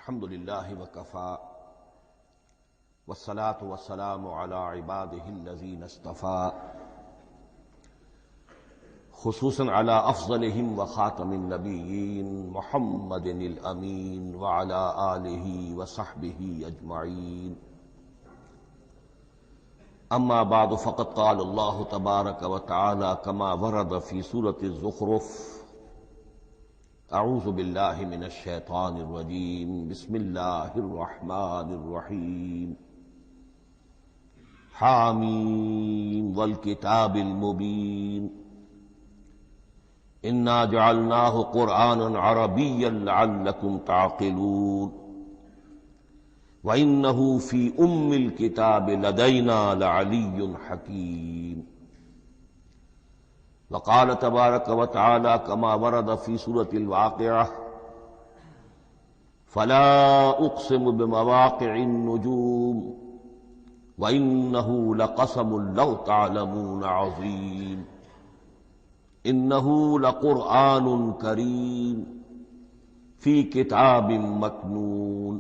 الحمد للہ وکفى والصلاة والسلام علی عباده الذین اصطفى خصوصا علی افضلهم وخاتم النبیین محمد الامین وعلی آلہ وصحبہ اجمعین اما بعد فقد قال اللہ تبارک وتعالی کما ورد فی سورة الزخرف اعوذ باللہ من الشیطان الرجیم بسم اللہ الرحمن الرحیم حامیم والکتاب المبین انا جعلناہ قرآنا عربیا لعلکم تعقلون وَإِنَّهُ فِي أُمِّ الْكِتَابِ لَدَيْنَا لَعَلِيٌّ حَكِيمٌ وقال تبارک وتعالی كما ورد في سورة الواقعة فلا اقسم بمواقع النجوم وإنه لقسم لو تعلمون عظيم إنه لقرآن كريم في كتاب مكنون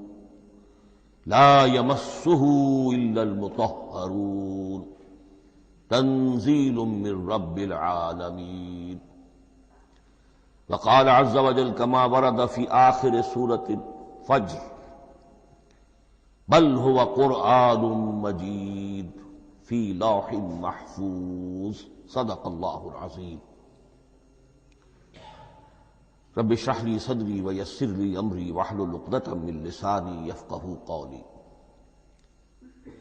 لا يمسه إلا المطهرون تنزيل من رب العالمين وقال عز وجل كما ورد في آخر سورة الفجر بل هو قرآن مجيد في لوح محفوظ صدق الله العظيم رب اشرح لي صدري ويسر لي امري واحلل عقدة من لساني يفقهوا قولي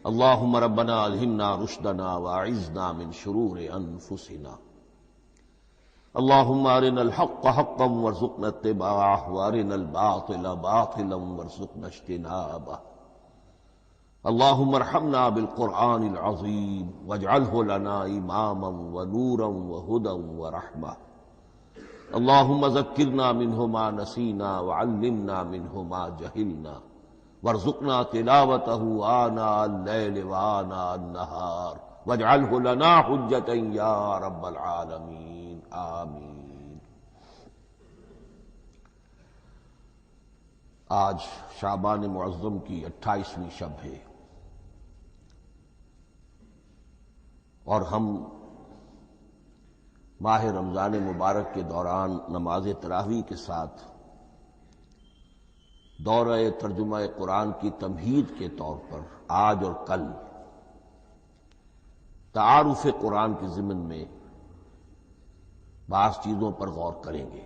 اللهم ربنا الهمنا رشدنا واعذنا من شرور انفسنا اللهم ارنا الحق حقا وارزقنا اتباعه وارنا الباطل باطلا وارزقنا اجتنابه اللهم ارحمنا بالقرآن العظيم واجعله لنا اماما ونورا وهدى ورحمة اللهم ذكرنا منه ما نسينا وعلمنا منه ما جهلنا وارزقنا تلاوته آناء الليل وآناء النهار واجعله لنا حجة يا رب العالمين آمین۔ آج شعبان معظم کی 28ویں شب ہے اور ہم ماہ رمضان مبارک کے دوران نماز تراویح کے ساتھ دورہ ترجمہ قرآن کی تمہید کے طور پر آج اور کل تعارف قرآن کے ضمن میں بعض چیزوں پر غور کریں گے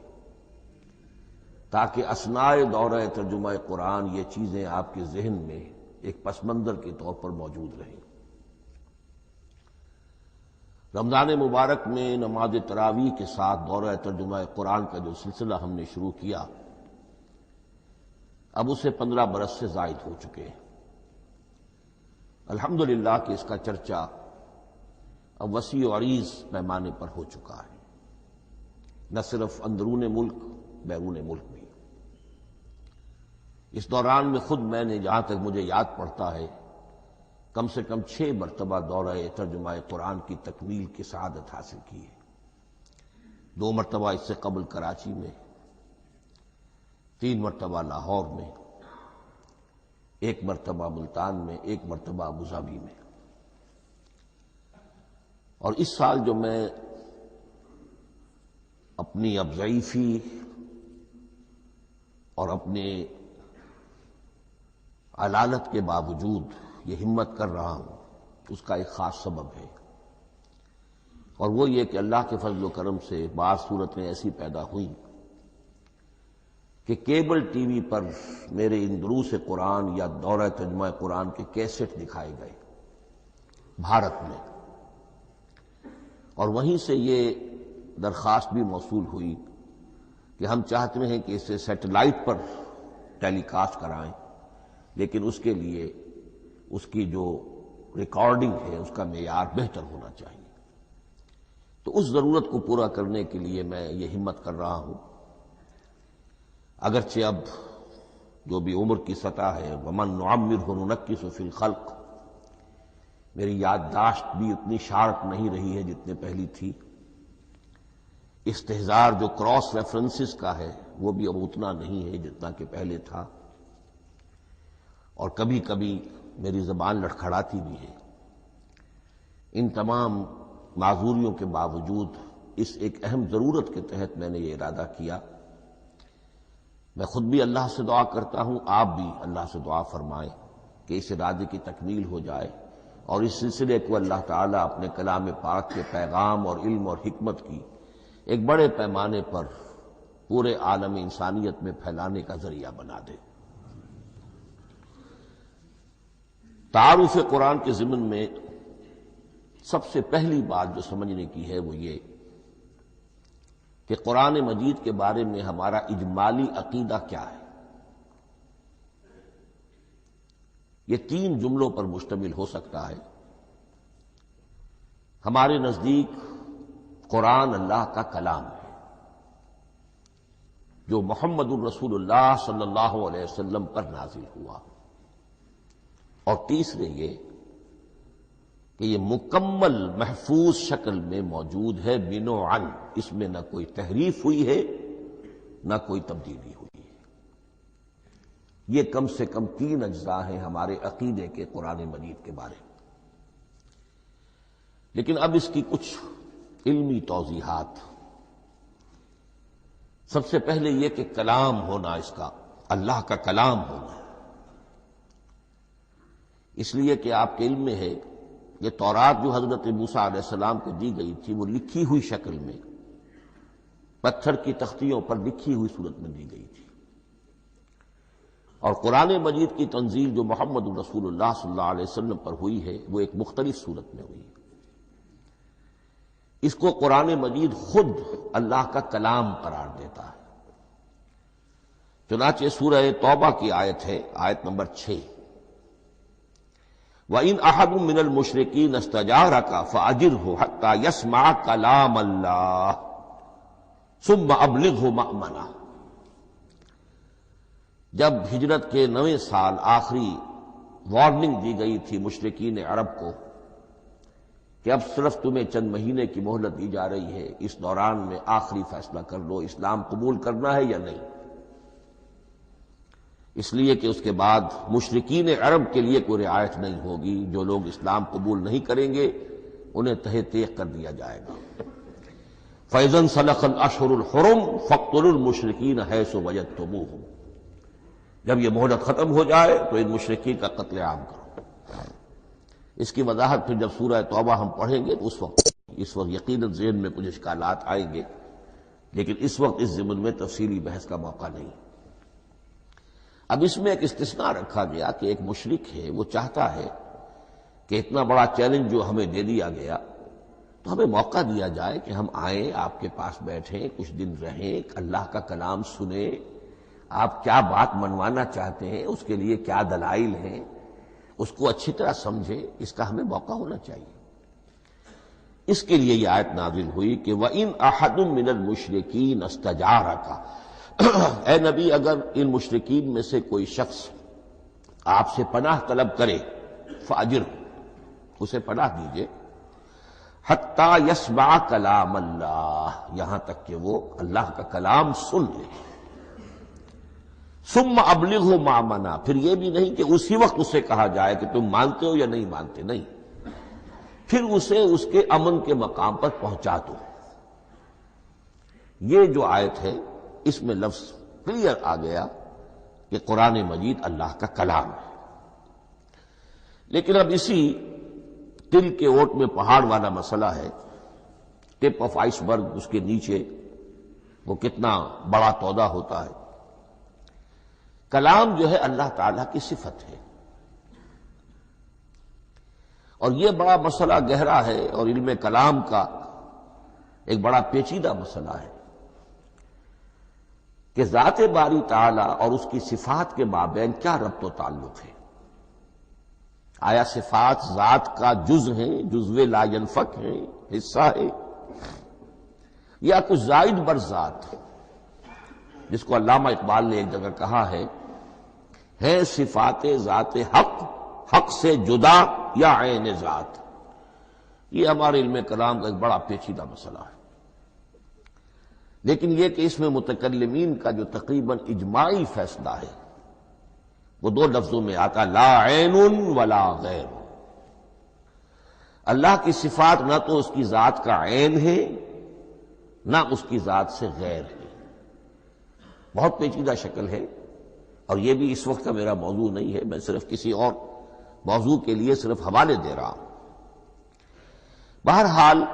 تاکہ اثناء دورہ ترجمہ قرآن یہ چیزیں آپ کے ذہن میں ایک پس منظر کے طور پر موجود رہیں۔ رمضان مبارک میں نماز تراویح کے ساتھ دورہ ترجمہ قرآن کا جو سلسلہ ہم نے شروع کیا اب اسے 15 برس سے زائد ہو چکے ہیں۔ الحمدللہ کہ اس کا چرچا اب وسیع و عریض پیمانے پر ہو چکا ہے، نہ صرف اندرون ملک بیرون ملک بھی۔ اس دوران میں خود میں نے جہاں تک مجھے یاد پڑتا ہے کم سے کم 6 مرتبہ دورہ ترجمہ قرآن کی تکمیل کی سعادت حاصل کی ہے۔ 2 مرتبہ اس سے قبل کراچی میں، 3 مرتبہ لاہور میں، 1 مرتبہ ملتان میں، 1 مرتبہ ابوظہبی میں۔ اور اس سال جو میں اپنی اب ضعیفی اور اپنے علالت کے باوجود یہ ہمت کر رہا ہوں اس کا ایک خاص سبب ہے، اور وہ یہ کہ اللہ کے فضل و کرم سے بعض صورتیں ایسی پیدا ہوئیں کہ کیبل ٹی وی پر میرے ان دروس قرآن یا دورہ ترجمہ قرآن کے کیسٹ دکھائے گئے بھارت میں، اور وہیں سے یہ درخواست بھی موصول ہوئی کہ ہم چاہتے ہیں کہ اسے سیٹلائٹ پر ٹیلی کاسٹ کرائیں، لیکن اس کے لیے اس کی جو ریکارڈنگ ہے اس کا معیار بہتر ہونا چاہیے۔ تو اس ضرورت کو پورا کرنے کے لیے میں یہ ہمت کر رہا ہوں، اگرچہ اب جو بھی عمر کی سطح ہے ومن نعمرہ ننکسہ فی الخلق، میری یادداشت بھی اتنی شارپ نہیں رہی ہے جتنے پہلی تھی، استحضار جو کراس ریفرنسز کا ہے وہ بھی اب اتنا نہیں ہے جتنا کہ پہلے تھا، اور کبھی کبھی میری زبان لڑکھڑاتی بھی ہے۔ ان تمام معذوریوں کے باوجود اس ایک اہم ضرورت کے تحت میں نے یہ ارادہ کیا۔ میں خود بھی اللہ سے دعا کرتا ہوں، آپ بھی اللہ سے دعا فرمائیں کہ اس ارادے کی تکمیل ہو جائے اور اس سلسلے کو اللہ تعالیٰ اپنے کلام پاک کے پیغام اور علم اور حکمت کی ایک بڑے پیمانے پر پورے عالم انسانیت میں پھیلانے کا ذریعہ بنا دے۔ تعارف قرآن کے ضمن میں سب سے پہلی بات جو سمجھنے کی ہے وہ یہ کہ قرآن مجید کے بارے میں ہمارا اجمالی عقیدہ کیا ہے۔ یہ 3 جملوں پر مشتمل ہو سکتا ہے۔ ہمارے نزدیک قرآن اللہ کا کلام ہے جو محمد الرسول اللہ صلی اللہ علیہ وسلم پر نازل ہوا، اور تیسرے یہ کہ یہ مکمل محفوظ شکل میں موجود ہے من و عن، اس میں نہ کوئی تحریف ہوئی ہے نہ کوئی تبدیلی ہوئی ہے۔ یہ کم سے کم 3 اجزاء ہیں ہمارے عقیدے کے قرآن مجید کے بارے میں۔ لیکن اب اس کی کچھ علمی توضیحات۔ سب سے پہلے یہ کہ کلام ہونا، اس کا اللہ کا کلام ہونا، اس لیے کہ آپ کے علم میں ہے یہ تورات جو حضرت موسیٰ علیہ السلام کو دی گئی تھی وہ لکھی ہوئی شکل میں پتھر کی تختیوں پر لکھی ہوئی صورت میں دی گئی تھی، اور قرآن مجید کی تنزیل جو محمد رسول اللہ صلی اللہ علیہ وسلم پر ہوئی ہے وہ ایک مختلف صورت میں ہوئی ہے۔ اس کو قرآن مجید خود اللہ کا کلام قرار دیتا ہے۔ چنانچہ سورہ توبہ کی آیت ہے، آیت نمبر 6، وَإِنْ أَحَدٌ مِّنَ الْمُشْرِكِينَ اسْتَجَارَكَ فَأَجِرْهُ حَتَّى يَسْمَعَ كَلَامَ اللَّهِ ثُمَّ أَبْلِغْهُ مَأْمَنَهُ۔ جب ہجرت کے 9ویں سال آخری وارننگ دی گئی تھی مشرکین عرب کو کہ اب صرف تمہیں چند مہینے کی مہلت دی جا رہی ہے، اس دوران میں آخری فیصلہ کر لو اسلام قبول کرنا ہے یا نہیں، اس لیے کہ اس کے بعد مشرکین عرب کے لیے کوئی رعایت نہیں ہوگی، جو لوگ اسلام قبول نہیں کریں گے انہیں تہہ تیغ کر دیا جائے گا۔ فَإِذَا انْسَلَخَ الْأَشْهُرُ الْحُرُمُ فَاقْتُلُوا الْمُشْرِكِينَ حَيْثُ وَجَدتُّمُوهُمْ۔ جب یہ مہلت ختم ہو جائے تو ان مشرکین کا قتل عام کرو۔ اس کی وضاحت پھر جب سورہ توبہ ہم پڑھیں گے تو اس وقت یقیناً ذہن میں کچھ اشکالات آئیں گے، لیکن اس وقت اس ضمن میں تفصیلی بحث کا موقع نہیں۔ اب اس میں ایک استثناء رکھا گیا کہ ایک مشرک ہے وہ چاہتا ہے کہ اتنا بڑا چیلنج جو ہمیں دے دیا گیا تو ہمیں موقع دیا جائے کہ ہم آئیں، آپ کے پاس بیٹھیں، کچھ دن رہیں، اللہ کا کلام سنیں، آپ کیا بات منوانا چاہتے ہیں، اس کے لیے کیا دلائل ہیں، اس کو اچھی طرح سمجھیں، اس کا ہمیں موقع ہونا چاہیے۔ اس کے لیے یہ آیت نازل ہوئی کہ وَإِنْ أَحَدٌ مِّنَ الْمُشْرِكِينَ اسْتَجَارَكَ، اے نبی اگر ان مشرکین میں سے کوئی شخص آپ سے پناہ طلب کرے فاجر، اسے پناہ دیجئے، حتیٰ یسمع کلام اللہ، یہاں تک کہ وہ اللہ کا کلام سن لے، ثم ابلغہ مأمنا، پھر یہ بھی نہیں کہ اسی وقت اسے کہا جائے کہ تم مانتے ہو یا نہیں مانتے، نہیں، پھر اسے اس کے امن کے مقام پر پہنچا دو۔ یہ جو آیت ہے اس میں لفظ کلیئر آ گیا کہ قرآن مجید اللہ کا کلام ہے۔ لیکن اب اسی تل کے اوٹ میں پہاڑ والا مسئلہ ہے، ٹپ آف آئس برگ، اس کے نیچے وہ کتنا بڑا تودہ ہوتا ہے۔ کلام جو ہے اللہ تعالیٰ کی صفت ہے، اور یہ بڑا مسئلہ گہرا ہے، اور علم کلام کا ایک بڑا پیچیدہ مسئلہ ہے کہ ذات باری تعالیٰ اور اس کی صفات کے مابین کیا ربط و تعلق ہے۔ آیا صفات ذات کا جز ہیں، جزو لا ینفک ہیں، حصہ ہے، یا کچھ زائد بر ذات، جس کو علامہ اقبال نے ایک جگہ کہا ہے صفات ذات حق، حق سے جدا یا عین ذات۔ یہ ہمارے علم کلام کا ایک بڑا پیچیدہ مسئلہ ہے، لیکن یہ کہ اس میں متکلمین کا جو تقریباً اجماعی فیصلہ ہے وہ دو لفظوں میں آتا لا عین ولا غیر. اللہ کی صفات نہ تو اس کی ذات کا عین ہے نہ اس کی ذات سے غیر ہے. بہت پیچیدہ شکل ہے، اور یہ بھی اس وقت کا میرا موضوع نہیں ہے، میں صرف کسی اور موضوع کے لیے صرف حوالے دے رہا ہوں. بہرحال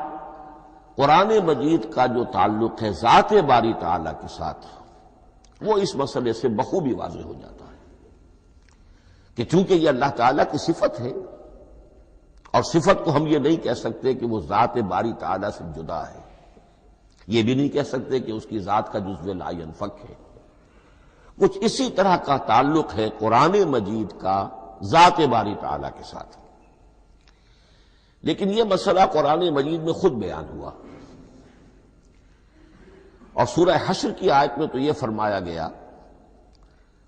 قرآن مجید کا جو تعلق ہے ذات باری تعالیٰ کے ساتھ، وہ اس مسئلے سے بخوبی واضح ہو جاتا ہے کہ چونکہ یہ اللہ تعالیٰ کی صفت ہے، اور صفت کو ہم یہ نہیں کہہ سکتے کہ وہ ذات باری تعالیٰ سے جدا ہے، یہ بھی نہیں کہہ سکتے کہ اس کی ذات کا جزو لا ینفک ہے. کچھ اسی طرح کا تعلق ہے قرآن مجید کا ذات باری تعالیٰ کے ساتھ. لیکن یہ مسئلہ قرآن مجید میں خود بیان ہوا، اور سورہ حشر کی آیت میں تو یہ فرمایا گیا،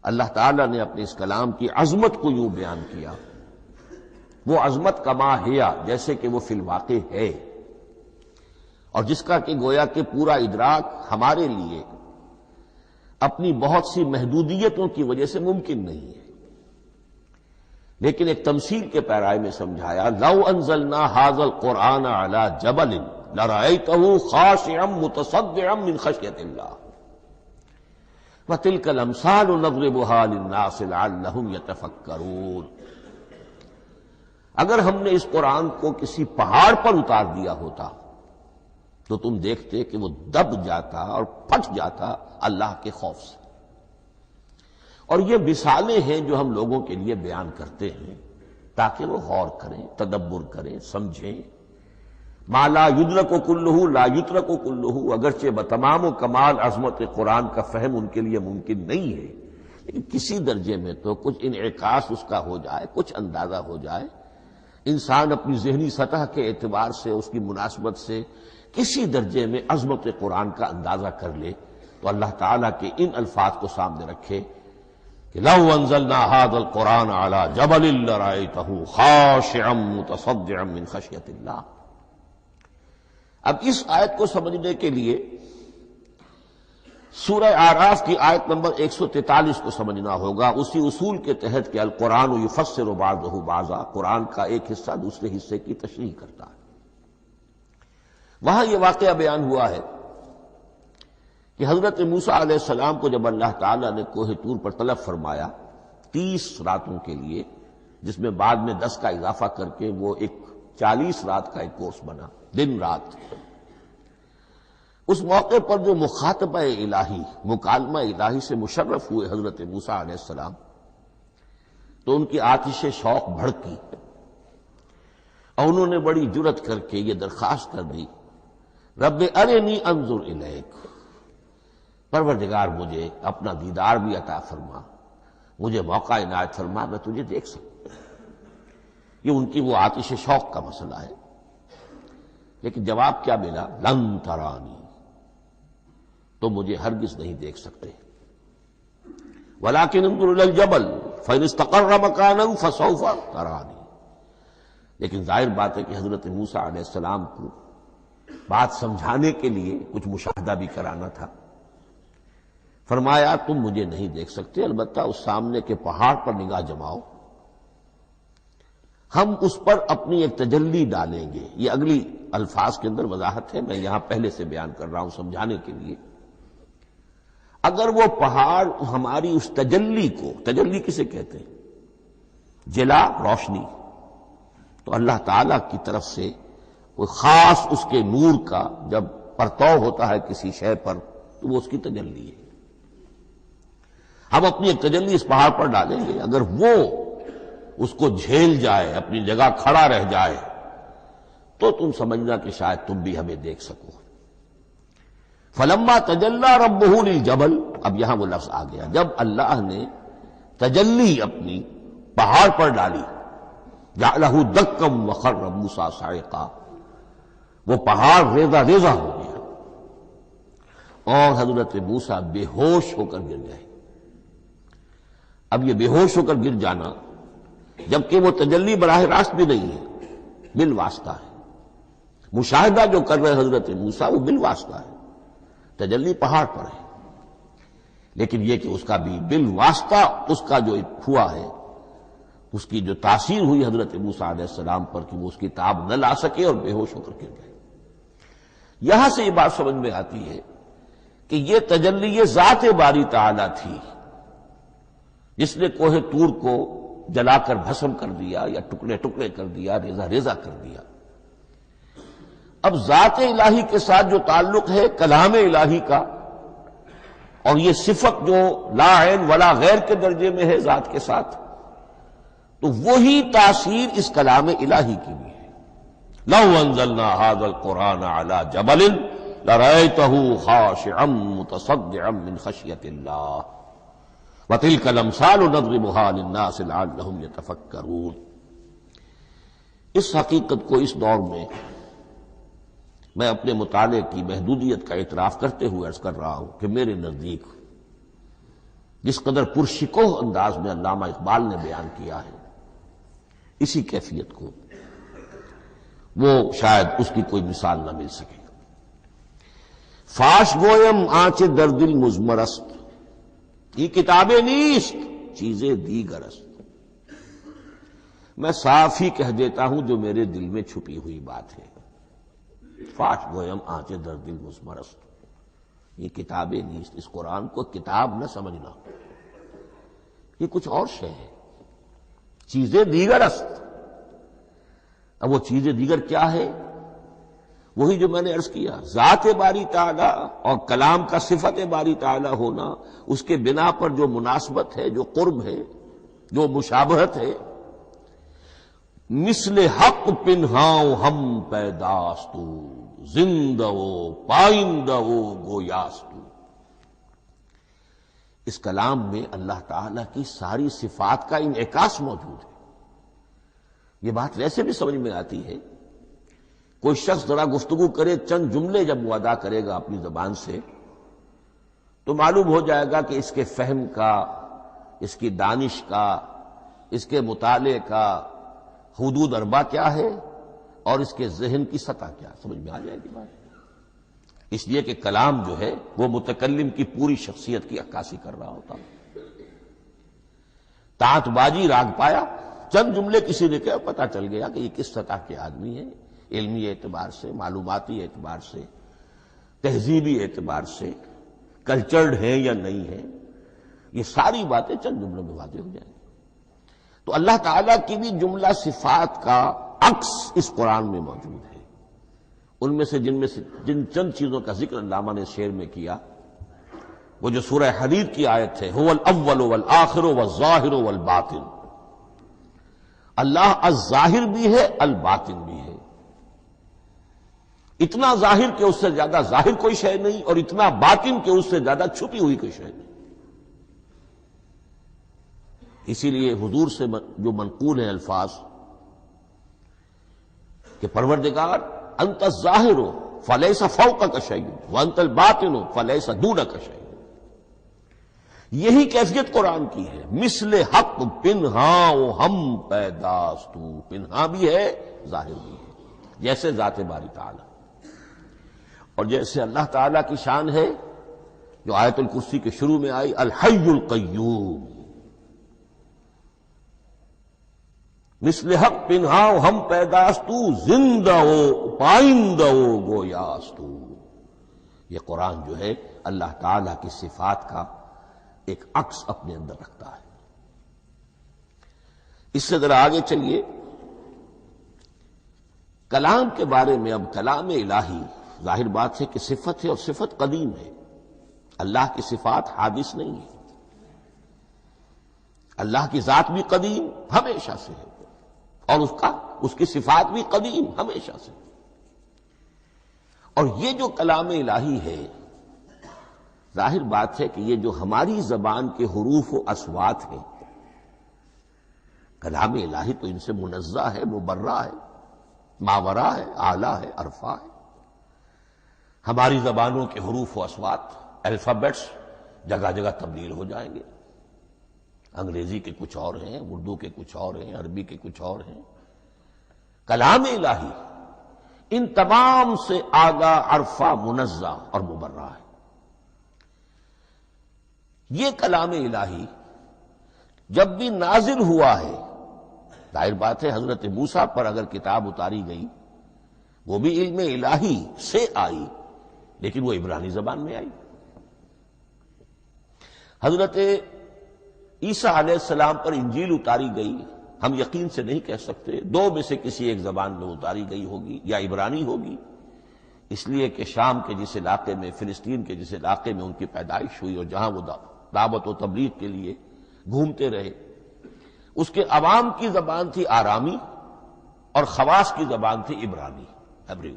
اللہ تعالیٰ نے اپنے اس کلام کی عظمت کو یوں بیان کیا، وہ عظمت کما ہیا، جیسے کہ وہ فی الواقع ہے، اور جس کا کہ گویا کہ پورا ادراک ہمارے لیے اپنی بہت سی محدودیتوں کی وجہ سے ممکن نہیں ہے. لیکن ایک تمثیل کے پیرائے میں سمجھایا، لو انزلنا ھذا القرآن علی جبل لرأیتہ خاشعا متصدعا من خشیۃ اللہ وتلک الامثال نضربها للناس لعلهم یتفکرون. اگر ہم نے اس قرآن کو کسی پہاڑ پر اتار دیا ہوتا تو تم دیکھتے کہ وہ دب جاتا اور پھٹ جاتا اللہ کے خوف سے. اور یہ مثالیں ہیں جو ہم لوگوں کے لیے بیان کرتے ہیں تاکہ وہ غور کریں، تدبر کریں، سمجھیں. ما لا یدرک کلہ لا یترک کلہ، اگرچہ بتمام و کمال عظمت قرآن کا فہم ان کے لیے ممکن نہیں ہے، لیکن کسی درجے میں تو کچھ انعکاس اس کا ہو جائے، کچھ اندازہ ہو جائے، انسان اپنی ذہنی سطح کے اعتبار سے، اس کی مناسبت سے کسی درجے میں عظمت قرآن کا اندازہ کر لے، تو اللہ تعالیٰ کے ان الفاظ کو سامنے رکھے کہ لو انزلنا ھذا القرآن علی جبل لرأیتہ خاشعا متصدعا من خشیۃ اللہ. اب اس آیت کو سمجھنے کے لیے سورہ اعراف کی آیت نمبر 143 کو سمجھنا ہوگا، اسی اصول کے تحت کہ القرآن یفسر بعضہ بعضا، قرآن کا ایک حصہ دوسرے حصے کی تشریح کرتا ہے. وہاں یہ واقعہ بیان ہوا ہے کہ حضرت موسیٰ علیہ السلام کو جب اللہ تعالیٰ نے کوہ طور پر طلب فرمایا 30 راتوں کے لیے، جس میں بعد میں 10 کا اضافہ کر کے وہ ایک 40 رات کا ایک کورس بنا، دن رات. اس موقع پر جو مخاطبہ الہی، مکالمہ الہی سے مشرف ہوئے حضرت موسیٰ علیہ السلام، تو ان کی آتش شوق بھڑکی اور انہوں نے بڑی جرأت کر کے یہ درخواست کر دی، رب ارنی انظر الیک، پروردگار مجھے اپنا دیدار بھی عطا فرما، مجھے موقع عنایت فرما، میں تجھے دیکھ سکوں. یہ ان کی وہ آتش شوق کا مسئلہ ہے. لیکن جواب کیا ملا؟ لن ترانی، تو مجھے ہرگز نہیں دیکھ سکتے. ولکن انظر الی الجبل فإن استقر مکانہ فسوف ترانی. لیکن ظاہر بات ہے کہ حضرت موسیٰ علیہ السلام کو بات سمجھانے کے لیے کچھ مشاہدہ بھی کرانا تھا. فرمایا تم مجھے نہیں دیکھ سکتے، البتہ اس سامنے کے پہاڑ پر نگاہ جماؤ، ہم اس پر اپنی ایک تجلی ڈالیں گے. یہ اگلی الفاظ کے اندر وضاحت ہے، میں یہاں پہلے سے بیان کر رہا ہوں سمجھانے کے لیے. اگر وہ پہاڑ ہماری اس تجلی کو، تجلی کسے کہتے ہیں؟ جلا، روشنی. تو اللہ تعالی کی طرف سے کوئی خاص اس کے نور کا جب پرتو ہوتا ہے کسی شے پر تو وہ اس کی تجلی ہے. ہم اپنی ایک تجلی اس پہاڑ پر ڈالیں گے، اگر وہ اس کو جھیل جائے، اپنی جگہ کھڑا رہ جائے، تو تم سمجھنا کہ شاید تم بھی ہمیں دیکھ سکو. فلما تجلی ربہ للجبل، اب یہاں وہ لفظ آ گیا، جب اللہ نے تجلی اپنی پہاڑ پر ڈالی، جعلہ دکا وخر موسیٰ صعقا، وہ پہاڑ ریزہ ریزہ ہو گیا اور حضرت موسیٰ بے ہوش ہو کر گر گئے. اب یہ بے ہوش ہو کر گر جانا، جبکہ وہ تجلی براہ راست بھی نہیں ہے، بالواسطہ ہے. مشاہدہ جو کر رہے حضرت موسیٰ وہ بالواسطہ ہے، تجلی پہاڑ پر ہے. لیکن یہ کہ اس کا بھی بالواسطہ اس کا جو ہوا ہے، اس کی جو تاثیر ہوئی حضرت موسیٰ علیہ السلام پر کہ وہ اس کی تاب نہ لا سکے اور بے ہوش ہو کر گر گئے۔ یہاں سے یہ بات سمجھ میں آتی ہے کہ یہ تجلی ذات باری تعالی تھی جس نے کوہ طور کو جلا کر بھسم کر دیا یا ٹکڑے ٹکڑے کر دیا، ریزہ ریزہ کر دیا۔ اب ذات الہی کے ساتھ جو تعلق ہے کلام الہی کا، اور یہ صفت جو لا عین ولا غیر کے درجے میں ہے ذات کے ساتھ، تو وہی تاثیر اس کلام الہی کی بھی ہے۔ لو انزلنا هذا القرآن على جبل لرأيته خاشعا متصدعا من خشية الله وتلك الامثال نضربها للناس لعلهم يتفكرون۔ اس حقیقت کو اس دور میں میں اپنے مطالعے کی محدودیت کا اعتراف کرتے ہوئے عرض کر رہا ہوں کہ میرے نزدیک جس قدر پرشکوہ انداز میں علامہ اقبال نے بیان کیا ہے، اسی کیفیت کو وہ شاید اس کی کوئی مثال نہ مل سکے۔ فاش گویم آنچ در دل مزمرست، یہ کتابیں نیست چیزیں دیگرست۔ میں صاف ہی کہہ دیتا ہوں جو میرے دل میں چھپی ہوئی بات ہے۔ فاش گویم آنچ در دل مزمرست، یہ کتابیں نیست، اس قرآن کو کتاب نہ سمجھنا، یہ کچھ اور شے ہے، چیزیں دیگر است۔ اب وہ چیزیں دیگر کیا ہے؟ وہی جو میں نے عرض کیا، ذات باری تعالی اور کلام کا صفت باری تعالی ہونا، اس کے بنا پر جو مناسبت ہے، جو قرب ہے، جو مشابہت ہے۔ مثل حق پنہاؤ ہم پیداستو، زندہ و پائندہ و گویاستو۔ اس کلام میں اللہ تعالی کی ساری صفات کا انعکاس موجود ہے۔ یہ بات ویسے بھی سمجھ میں آتی ہے، کوئی شخص ذرا گفتگو کرے، چند جملے جب وہ ادا کرے گا اپنی زبان سے، تو معلوم ہو جائے گا کہ اس کے فہم کا، اس کی دانش کا، اس کے مطالعے کا حدود اربع کیا ہے اور اس کے ذہن کی سطح کیا، سمجھ میں آ جائے گی بات۔ اس لیے کہ کلام جو ہے وہ متکلم کی پوری شخصیت کی عکاسی کر رہا ہوتا۔ تانت بازی راگ پایا، چند جملے کسی نے کہا، پتہ چل گیا کہ یہ کس سطح کے آدمی ہیں، علمی اعتبار سے، معلوماتی اعتبار سے، تہذیبی اعتبار سے، کلچرڈ ہیں یا نہیں ہیں۔ یہ ساری باتیں چند جملوں میں واضح ہو جائیں گی۔ تو اللہ تعالیٰ کی بھی جملہ صفات کا عکس اس قرآن میں موجود ہے۔ ان میں سے جن چند چیزوں کا ذکر علامہ نے شعر میں کیا، وہ جو سورہ حدید کی آیت ہے، هو الاول والآخر والظاہر والباطن، اللہ الظاہر بھی ہے، الباطن بھی ہے۔ اتنا ظاہر کہ اس سے زیادہ ظاہر کوئی شے نہیں، اور اتنا باطن کہ اس سے زیادہ چھپی ہوئی کوئی شے نہیں۔ اسی لیے حضور سے جو منقول ہیں الفاظ کہ پروردگار انت الظاہر فلیس فوقک شیء وانت الباطن فلیس دونک شیء، یہی کیفیت قرآن کی ہے۔ مثل حق پنہاں ہم پیداستو، پنہاں بھی ہے، ظاہر بھی ہے، جیسے ذات باری تعالی، اور جیسے اللہ تعالیٰ کی شان ہے جو آیت الکرسی کے شروع میں آئی، الحی القیوم۔ مثل حق پنہاؤ ہم پیداستو، زندہ ہو پائندہ ہو گویاستو۔ یہ قرآن جو ہے اللہ تعالیٰ کی صفات کا ایک عکس اپنے اندر رکھتا ہے۔ اس سے ذرا آگے چلیے، کلام کے بارے میں۔ اب کلام الہی ظاہر بات ہے کہ صفت ہے، اور صفت قدیم ہے۔ اللہ کی صفات حادث نہیں ہے، اللہ کی ذات بھی قدیم ہمیشہ سے ہے، اور اس کی صفات بھی قدیم ہمیشہ سے۔ اور یہ جو کلام الہی ہے، ظاہر بات ہے کہ یہ جو ہماری زبان کے حروف و اصوات ہیں، کلام الہی تو ان سے منزہ ہے، مبرہ ہے، ماورا ہے، اعلیٰ ہے، عرفہ ہے۔ ہماری زبانوں کے حروف و اصوات، الفابیٹس جگہ جگہ تبدیل ہو جائیں گے، انگریزی کے کچھ اور ہیں، اردو کے کچھ اور ہیں، عربی کے کچھ اور ہیں۔ کلام الہی ان تمام سے آگاہ، عرفہ، منزہ اور مبرہ ہے۔ یہ کلام الہی جب بھی نازل ہوا ہے، ظاہر بات ہے حضرت موسیٰ پر اگر کتاب اتاری گئی وہ بھی علم الہی سے آئی، لیکن وہ عبرانی زبان میں آئی۔ حضرت عیسیٰ علیہ السلام پر انجیل اتاری گئی، ہم یقین سے نہیں کہہ سکتے، دو میں سے کسی ایک زبان میں اتاری گئی ہوگی، یا عبرانی ہوگی، اس لیے کہ شام کے جس علاقے میں، فلسطین کے جس علاقے میں ان کی پیدائش ہوئی اور جہاں وہ دعوت و تبلیغ کے لیے گھومتے رہے، اس کے عوام کی زبان تھی آرامی اور خواص کی زبان تھی عبرانی، ہیبریو۔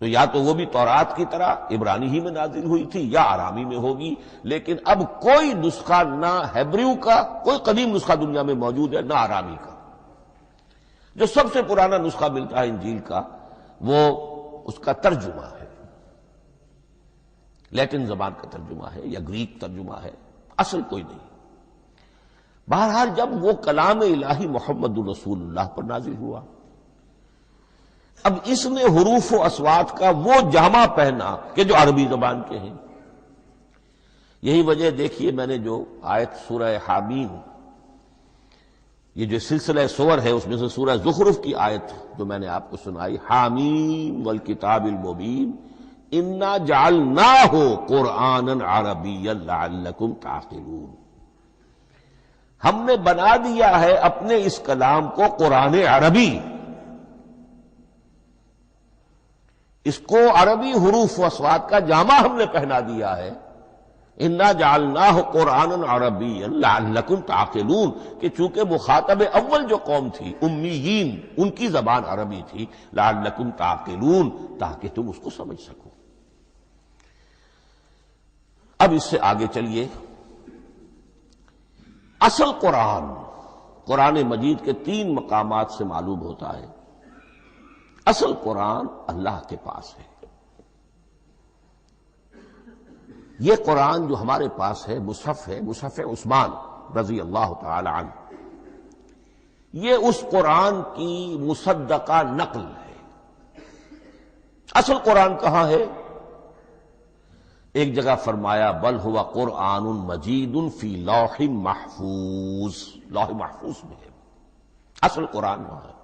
تو یا تو وہ بھی تورات کی طرح عبرانی ہی میں نازل ہوئی تھی یا آرامی میں ہوگی، لیکن اب کوئی نسخہ نہ ہیبریو کا، کوئی قدیم نسخہ دنیا میں موجود ہے، نہ آرامی کا۔ جو سب سے پرانا نسخہ ملتا ہے انجیل کا وہ اس کا ترجمہ ہے، لیٹن زبان کا ترجمہ ہے یا گریک ترجمہ ہے، اصل کوئی نہیں۔ بہرحال جب وہ کلام الہی محمد الرسول اللہ پر نازل ہوا، اب اس نے حروف و اصوات کا وہ جامہ پہنا کہ جو عربی زبان کے ہیں۔ یہی وجہ دیکھیے، میں نے جو آیت سورہ حامیم، یہ جو سلسلہ سور ہے اس میں سے سورہ زخرف کی آیت جو میں نے آپ کو سنائی، حامیم والکتاب المبین انا جعلناہ قرآنا عربیا لعلکم تعقلون، ہم نے بنا دیا ہے اپنے اس کلام کو قرآن عربی، اس کو عربی حروف و اصوات کا جامہ ہم نے پہنا دیا ہے، انا جعلناہ قرآنا عربیا لعلکم تعقلون، کہ چونکہ مخاطب اول جو قوم تھی امیین، ان کی زبان عربی تھی، لعلکم تعقلون، تاکہ تم اس کو سمجھ سکو۔ اب اس سے آگے چلیے، اصل قرآن مجید کے 3 مقامات سے معلوم ہوتا ہے، اصل قرآن اللہ کے پاس ہے۔ یہ قرآن جو ہمارے پاس ہے، مصحف عثمان رضی اللہ تعالی عنہ، یہ اس قرآن کی مصدقہ نقل ہے۔ اصل قرآن کہاں ہے؟ ایک جگہ فرمایا بل ہوا قرآن مجید فی لوح محفوظ، لوح محفوظ میں ہے، اصل قرآن وہاں ہے۔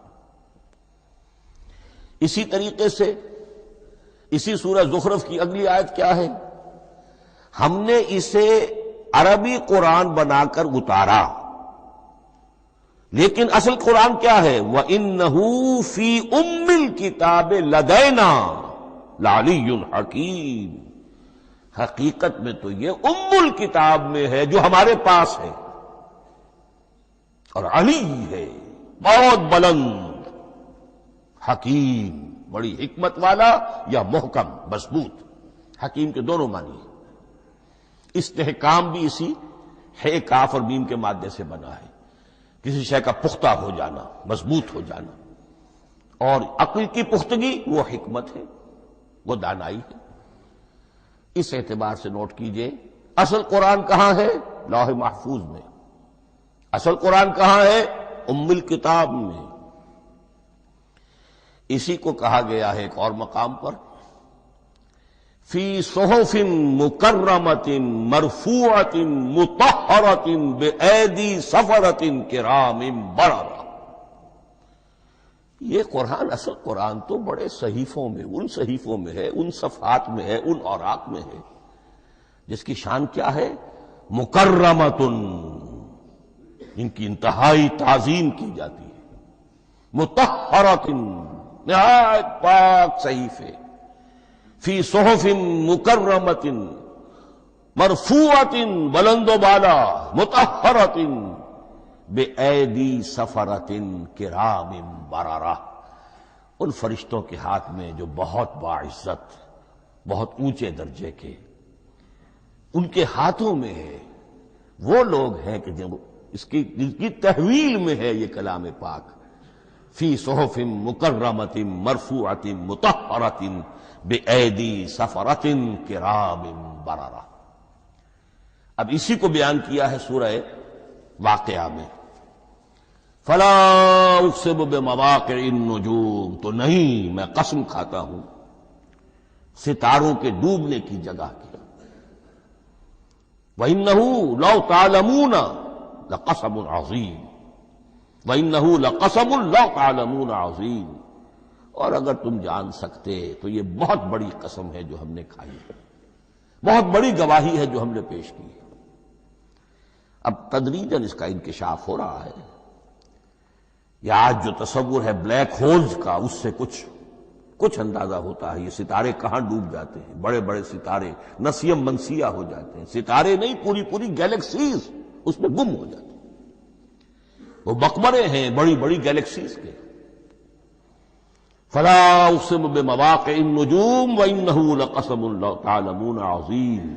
اسی طریقے سے اسی سورہ زخرف کی اگلی آیت کیا ہے؟ ہم نے اسے عربی قرآن بنا کر اتارا، لیکن اصل قرآن کیا ہے؟ وَإِنَّهُ فِي أُمِّ الْكِتَابِ لَدَيْنَا لَعَلِيٌّ حَكِيمٌ، حقیقت میں تو یہ ام الکتاب میں ہے جو ہمارے پاس ہے، اور علی ہے، بہت بلند، حکیم، بڑی حکمت والا، یا محکم مضبوط۔ حکیم کے دونوں معنی ہیں۔ استحکام بھی اسی ہے کاف اور میم کے مادے سے بنا ہے، کسی شے کا پختہ ہو جانا، مضبوط ہو جانا، اور عقل کی پختگی وہ حکمت ہے، وہ دانائی ہے۔ اس اعتبار سے نوٹ کیجئے، اصل قرآن کہاں ہے؟ لوح محفوظ میں۔ اصل قرآن کہاں ہے؟ ام الکتاب میں۔ اسی کو کہا گیا ہے ایک اور مقام پر، فی صحف مکرمۃ مرفوعۃ مطہرۃ بایدی سفرۃ کرام بررہ۔ یہ قرآن، اصل قرآن تو بڑے صحیفوں میں، ان صحیفوں میں ہے، ان صفحات میں ہے، ان اوراق میں ہے، جس کی شان کیا ہے؟ مکرمۃ، ان کی انتہائی تعظیم کی جاتی ہے، مطہرۃ، نہایت پاک صحیفے، فی صحف مکرمۃ، مرفوعۃ، بلند و بالا، مطہرۃ، بِأَيْدِي سَفَرَةٍ كِرَامٍ بَرَرَةٍ، ان فرشتوں کے ہاتھ میں جو بہت باعزت، بہت اونچے درجے کے، ان کے ہاتھوں میں ہے۔ وہ لوگ ہیں کہ جب جن کی تحویل میں ہے یہ کلام پاک، فی صحف مکرمۃ مرفوعۃ مطہرۃ بِأَيْدِي سَفَرَةٍ كِرَامٍ بَرَرَةٍ۔ اب اسی کو بیان کیا ہے سورہ واقعہ میں، فلا اقسم بمواقع النجوم، تو نہیں، میں قسم کھاتا ہوں ستاروں کے ڈوبنے کی جگہ کی۔ وَإِنَّهُ لَوْ تَعْلَمُونَ لَقَسَمٌ عَظِيمٌ وَإِنَّهُ لَقَسَمٌ لَوْ تَعْلَمُونَ عَظِيمٌ، اور اگر تم جان سکتے تو یہ بہت بڑی قسم ہے جو ہم نے کھائی ہے، بہت بڑی گواہی ہے جو ہم نے پیش کی ہے۔ اب تدریجاً اس کا انکشاف ہو رہا ہے۔ یہ آج جو تصور ہے بلیک ہولز کا، اس سے کچھ اندازہ ہوتا ہے یہ ستارے کہاں ڈوب جاتے ہیں، بڑے بڑے ستارے نسیم منسیہ ہو جاتے ہیں، ستارے نہیں پوری گیلیکسیز اس میں گم ہو جاتے ہیں، وہ مقبرے ہیں بڑی بڑی گیلیکسیز کے۔ فلا اقسم بمواقع النجوم وانه لقسم لو تعلمون عظیم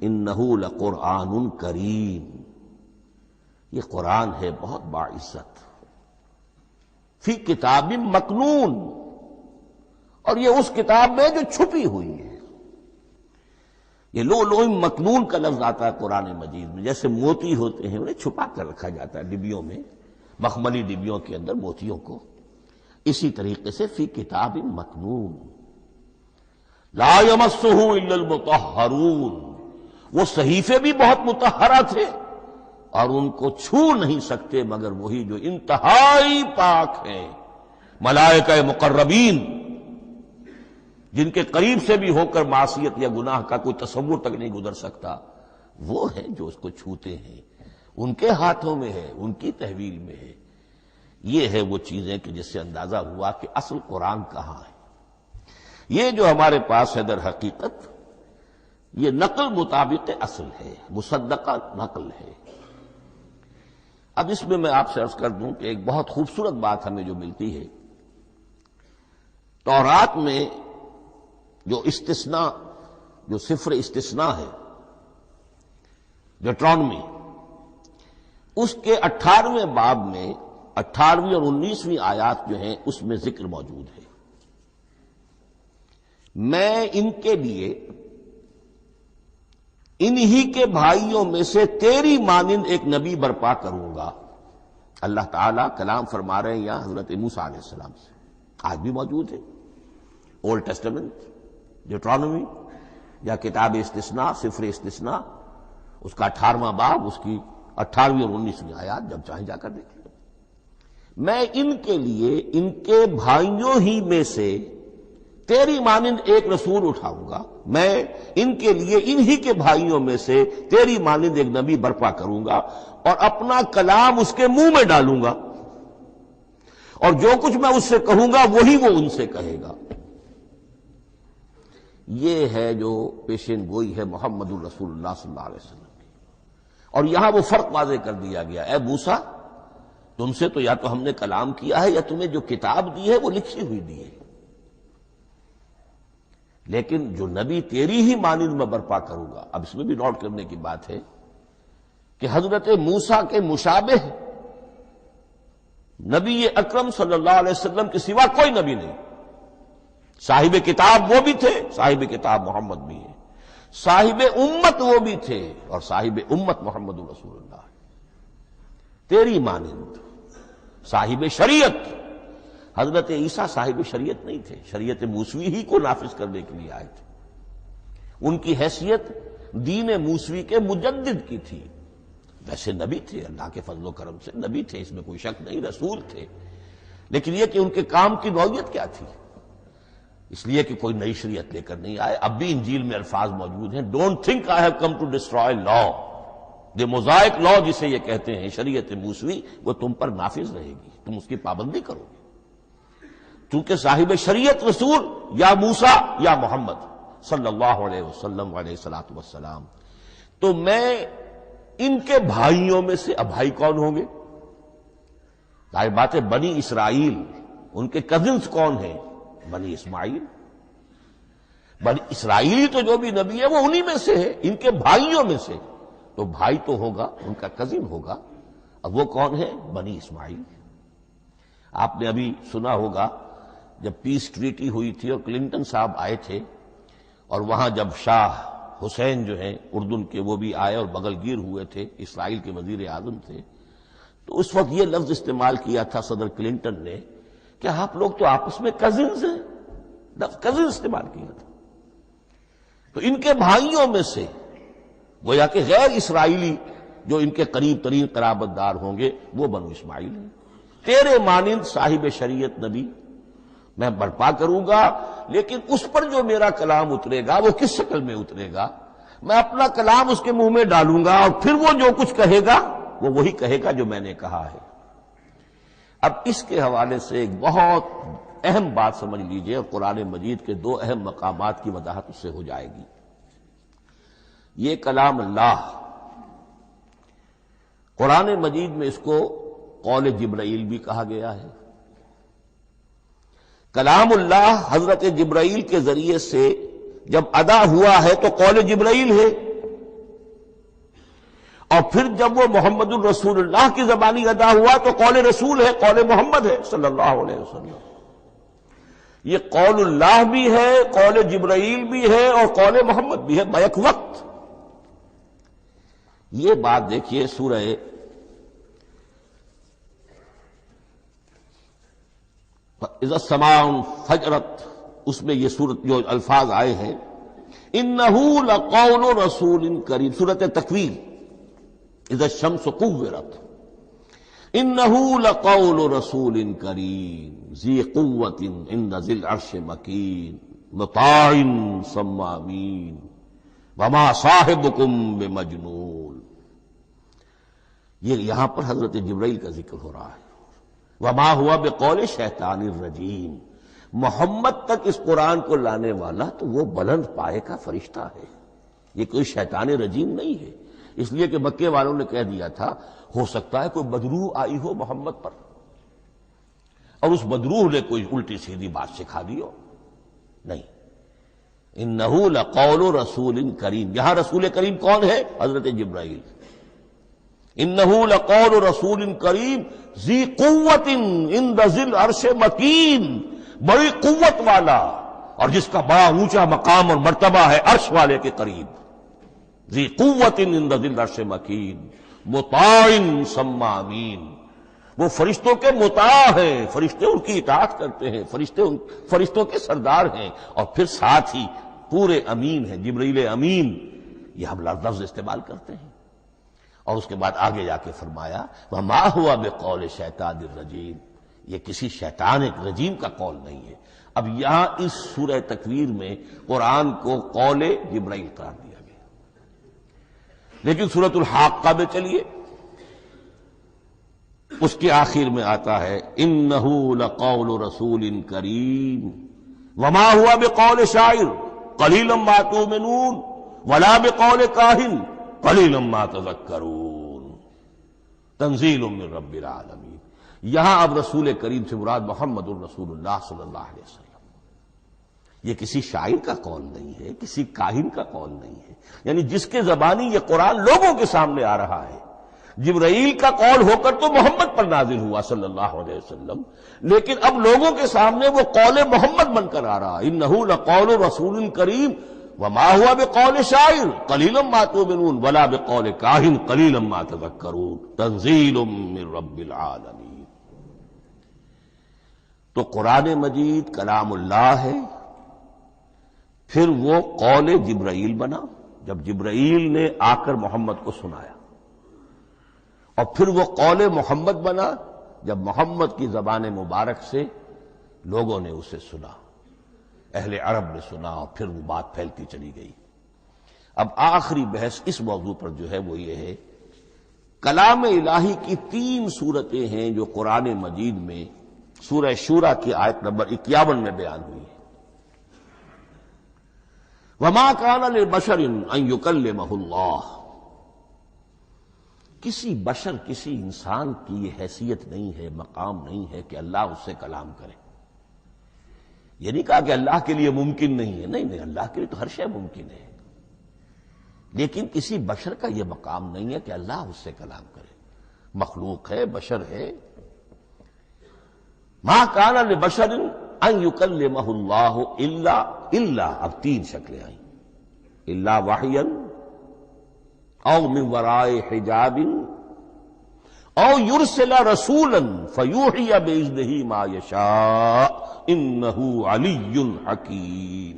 انه لقرآن کریم، یہ قرآن ہے بہت باعزت، فی کتاب مکنون، اور یہ اس کتاب میں جو چھپی ہوئی ہے۔ یہ لؤلؤ مکنون کا لفظ آتا ہے قرآن مجید میں، جیسے موتی ہوتے ہیں انہیں چھپا کر رکھا جاتا ہے ڈبیوں میں، مخملی ڈبیوں کے اندر موتیوں کو، اسی طریقے سے فی کتاب مکنون لا یمسہ الا المطہرون، وہ صحیفے بھی بہت مطہرہ تھے اور ان کو چھو نہیں سکتے مگر وہی جو انتہائی پاک ہیں، ملائکہ مقربین، جن کے قریب سے بھی ہو کر معصیت یا گناہ کا کوئی تصور تک نہیں گزر سکتا، وہ ہیں جو اس کو چھوتے ہیں، ان کے ہاتھوں میں ہے، ان کی تحویل میں ہے۔ یہ ہے وہ چیزیں کہ جس سے اندازہ ہوا کہ اصل قرآن کہاں ہے۔ یہ جو ہمارے پاس ہے در حقیقت یہ نقل مطابق اصل ہے، مصدقہ نقل ہے۔ اب اس میں آپ سے عرض کر دوں کہ ایک بہت خوبصورت بات ہمیں جو ملتی ہے، تورات میں جو استثناء، جو صفر استثناء ہے ڈیوٹرانومی، اس کے 18ویں باب میں 18ویں اور 19ویں آیات جو ہیں اس میں ذکر موجود ہے، میں ان کے لیے انہی کے بھائیوں میں سے تیری مانند ایک نبی برپا کروں گا۔ اللہ تعالیٰ کلام فرما رہے ہیں یہاں حضرت موسیٰ علیہ السلام سے، آج بھی موجود ہے اولڈ ٹیسٹمنٹ، ڈیوٹرانومی یا کتاب استثناء، سفر استثناء، اس کا 18واں باب، اس کی 18ویں اور 19ویں آیات جب چاہیں جا کر دیکھیں۔ میں ان کے لیے ان کے بھائیوں ہی میں سے تیری مانند ایک رسول اٹھاؤں گا، میں ان کے لیے انہی کے بھائیوں میں سے تیری مانند ایک نبی برپا کروں گا اور اپنا کلام اس کے منہ میں ڈالوں گا، اور جو کچھ میں اس سے کہوں گا وہی وہ ان سے کہے گا۔ یہ ہے جو پیشین گوئی ہے محمد الرسول اللہ صلی اللہ علیہ وسلم کی۔ اور یہاں وہ فرق واضح کر دیا گیا، اے موسیٰ تم سے تو یا تو ہم نے کلام کیا ہے یا تمہیں جو کتاب دی ہے وہ لکھی ہوئی دی ہے، لیکن جو نبی تیری ہی مانند میں برپا کروں گا۔ اب اس میں بھی نوٹ کرنے کی بات ہے کہ حضرت موسیٰ کے مشابہ نبی اکرم صلی اللہ علیہ وسلم کے سوا کوئی نبی نہیں۔ صاحب کتاب وہ بھی تھے، صاحب کتاب محمد بھی ہے، صاحب امت وہ بھی تھے، اور صاحب امت محمد رسول اللہ ہے، تیری مانند صاحب شریعت۔ حضرت عیسیٰ صاحب شریعت نہیں تھے، شریعت موسوی ہی کو نافذ کرنے کے لیے آئے تھے، ان کی حیثیت دین موسوی کے مجدد کی تھی۔ ویسے نبی تھے، اللہ کے فضل و کرم سے نبی تھے، اس میں کوئی شک نہیں، رسول تھے، لیکن یہ کہ ان کے کام کی نوعیت کیا تھی، اس لیے کہ کوئی نئی شریعت لے کر نہیں آئے۔ اب بھی انجیل میں الفاظ موجود ہیں، don't think I have come to destroy law, the Mosaic law جسے یہ کہتے ہیں، شریعت موسوی، وہ تم پر نافذ رہے گی، تم اس کی پابندی کرو گے، چونکہ صاحب شریعت رسول یا موسیٰ یا محمد صلی اللہ علیہ وسلم علیہ الصلوۃ والسلام۔ تو میں ان کے بھائیوں میں سے، اب بھائی کون ہوں گے؟ ظاہر بات ہے بنی اسرائیل، ان کے کزنز کون ہیں؟ بنی اسماعیل۔ بنی اسرائیل تو جو بھی نبی ہے وہ انہی میں سے ہے، ان کے بھائیوں میں سے، تو بھائی تو ہوگا، ان کا کزن ہوگا، اب وہ کون ہے؟ بنی اسماعیل۔ آپ نے ابھی سنا ہوگا جب پیس ٹریٹی ہوئی تھی اور کلنٹن صاحب آئے تھے، اور وہاں جب شاہ حسین جو ہیں اردن کے وہ بھی آئے اور بغل گیر ہوئے تھے، اسرائیل کے وزیر اعظم تھے، تو اس وقت یہ لفظ استعمال کیا تھا صدر کلنٹن نے کہ آپ لوگ تو آپس میں کزنز ہیں، لفظ کزن استعمال کیا تھا۔ تو ان کے بھائیوں میں سے گویا کہ غیر اسرائیلی جو ان کے قریب ترین قرابت دار ہوں گے وہ بنو اسماعیل ہیں. تیرے مانند صاحب شریعت نبی میں برپا کروں گا، لیکن اس پر جو میرا کلام اترے گا وہ کس شکل میں اترے گا؟ میں اپنا کلام اس کے منہ میں ڈالوں گا اور پھر وہ جو کچھ کہے گا وہ وہی کہے گا جو میں نے کہا ہے. اب اس کے حوالے سے ایک بہت اہم بات سمجھ لیجئے، اور قرآن مجید کے دو اہم مقامات کی وضاحت اس سے ہو جائے گی. یہ کلام اللہ، قرآن مجید میں اس کو قول جبرائیل بھی کہا گیا ہے. کلام اللہ حضرت جبرائیل کے ذریعے سے جب ادا ہوا ہے تو قول جبرائیل ہے، اور پھر جب وہ محمد الرسول اللہ کی زبانی ادا ہوا تو قول رسول ہے، قول محمد ہے صلی اللہ علیہ وسلم. یہ قول اللہ بھی ہے، قول جبرائیل بھی ہے، اور قول محمد بھی ہے بیک وقت. یہ بات دیکھیے سورہ اذا السماء انفجرت، اس میں یہ سورت جو الفاظ آئے ہیں انہ لقول رسول کریم، سورت تکویر اذا الشمس کورت، انہ لقول رسول کریم ذی قوت عند ذی العرش مکین مطاع ثم امین وما صاحبکم بمجنون. یہ یہاں پر حضرت جبرائیل کا ذکر ہو رہا ہے. وما ہوا بقول شیطان الرجیم، محمد تک اس قرآن کو لانے والا تو وہ بلند پائے کا فرشتہ ہے، یہ کوئی شیطان رجیم نہیں ہے. اس لیے کہ مکے والوں نے کہہ دیا تھا ہو سکتا ہے کوئی بدروح آئی ہو محمد پر اور اس بدروح نے کوئی الٹی سیدھی بات سکھا دی ہو. نہیں، انہ لقول رسول کریم، یہاں رسول کریم کون ہے؟ حضرت جبرائیل. انہ لقول رسول کریم ذی قوت عند ذی العرش مکین، بڑی قوت والا اور جس کا بڑا اونچا مقام اور مرتبہ ہے عرش والے کے قریب. ذی قوت عند ذی العرش مکین مطاع ثم امین، وہ فرشتوں کے مطاع ہیں، فرشتے ان کی اطاعت کرتے ہیں، فرشتوں کے سردار ہیں، اور پھر ساتھ ہی پورے امین ہیں. جبرائیل امین یہ ہم لفظ استعمال کرتے ہیں. اور اس کے بعد آگے جا کے فرمایا وما ہوا بقول شیطان الرجیم، یہ کسی شیطان رجیم کا قول نہیں ہے. اب یہاں اس سورہ تکویر میں قرآن کو قول جبرائیل قرار دیا گیا. لیکن سورۃ الحاقہ میں چلیے، اس کے آخر میں آتا ہے انہ لقول رسول کریم وما ہوا بقول شاعر قلیلا ما تؤمنون ولا بقول کاہن قلیلا ما تذکرون تنزیل من رب العالمین. یہاں اب رسول کریم سے مراد محمد الرسول اللہ صلی اللہ علیہ وسلم. یہ کسی شاعر کا قول نہیں ہے، کسی کاہن کا قول نہیں ہے، یعنی جس کے زبانی یہ قرآن لوگوں کے سامنے آ رہا ہے. جبرائیل کا قول ہو کر تو محمد پر نازل ہوا صلی اللہ علیہ وسلم، لیکن اب لوگوں کے سامنے وہ قول محمد بن کر آ رہا. انہ لقول رسول کریم وما ہوا بقول شاعر قلیلا ما تؤمنون ولا بقول کاہن قلیلا ما تذکرون تنزیل من رب العالمین. تو قرآن مجید کلام اللہ ہے، پھر وہ قول جبرائیل بنا جب جبرائیل نے آ کر محمد کو سنایا، اور پھر وہ قول محمد بنا جب محمد کی زبان مبارک سے لوگوں نے اسے سنا، اہل عرب نے سنا، اور پھر وہ بات پھیلتی چلی گئی. اب آخری بحث اس موضوع پر جو ہے وہ یہ ہے، کلام الہی کی 3 صورتیں ہیں جو قرآن مجید میں سورہ شورى کی آیت نمبر 51 میں بیان ہوئی ہے. وما كان لبشر ان يكلمه اللہ، کسی بشر، کسی انسان کی یہ حیثیت نہیں ہے، مقام نہیں ہے کہ اللہ اس سے کلام کرے. یہ نہیں کہا کہ اللہ کے لیے ممکن نہیں ہے، نہیں، اللہ کے لیے تو ہر شے ممکن ہے، لیکن کسی بشر کا یہ مقام نہیں ہے کہ اللہ اس سے کلام کرے. مخلوق ہے، بشر ہے. ما کان لبشر ان یکلمہ اللہ الا اب 3 شکلیں آئیں، الا وحیا او من وراء حجاب او یرسل رسولا فیوحی باذنہ ما یشاء انہ علی حکیم.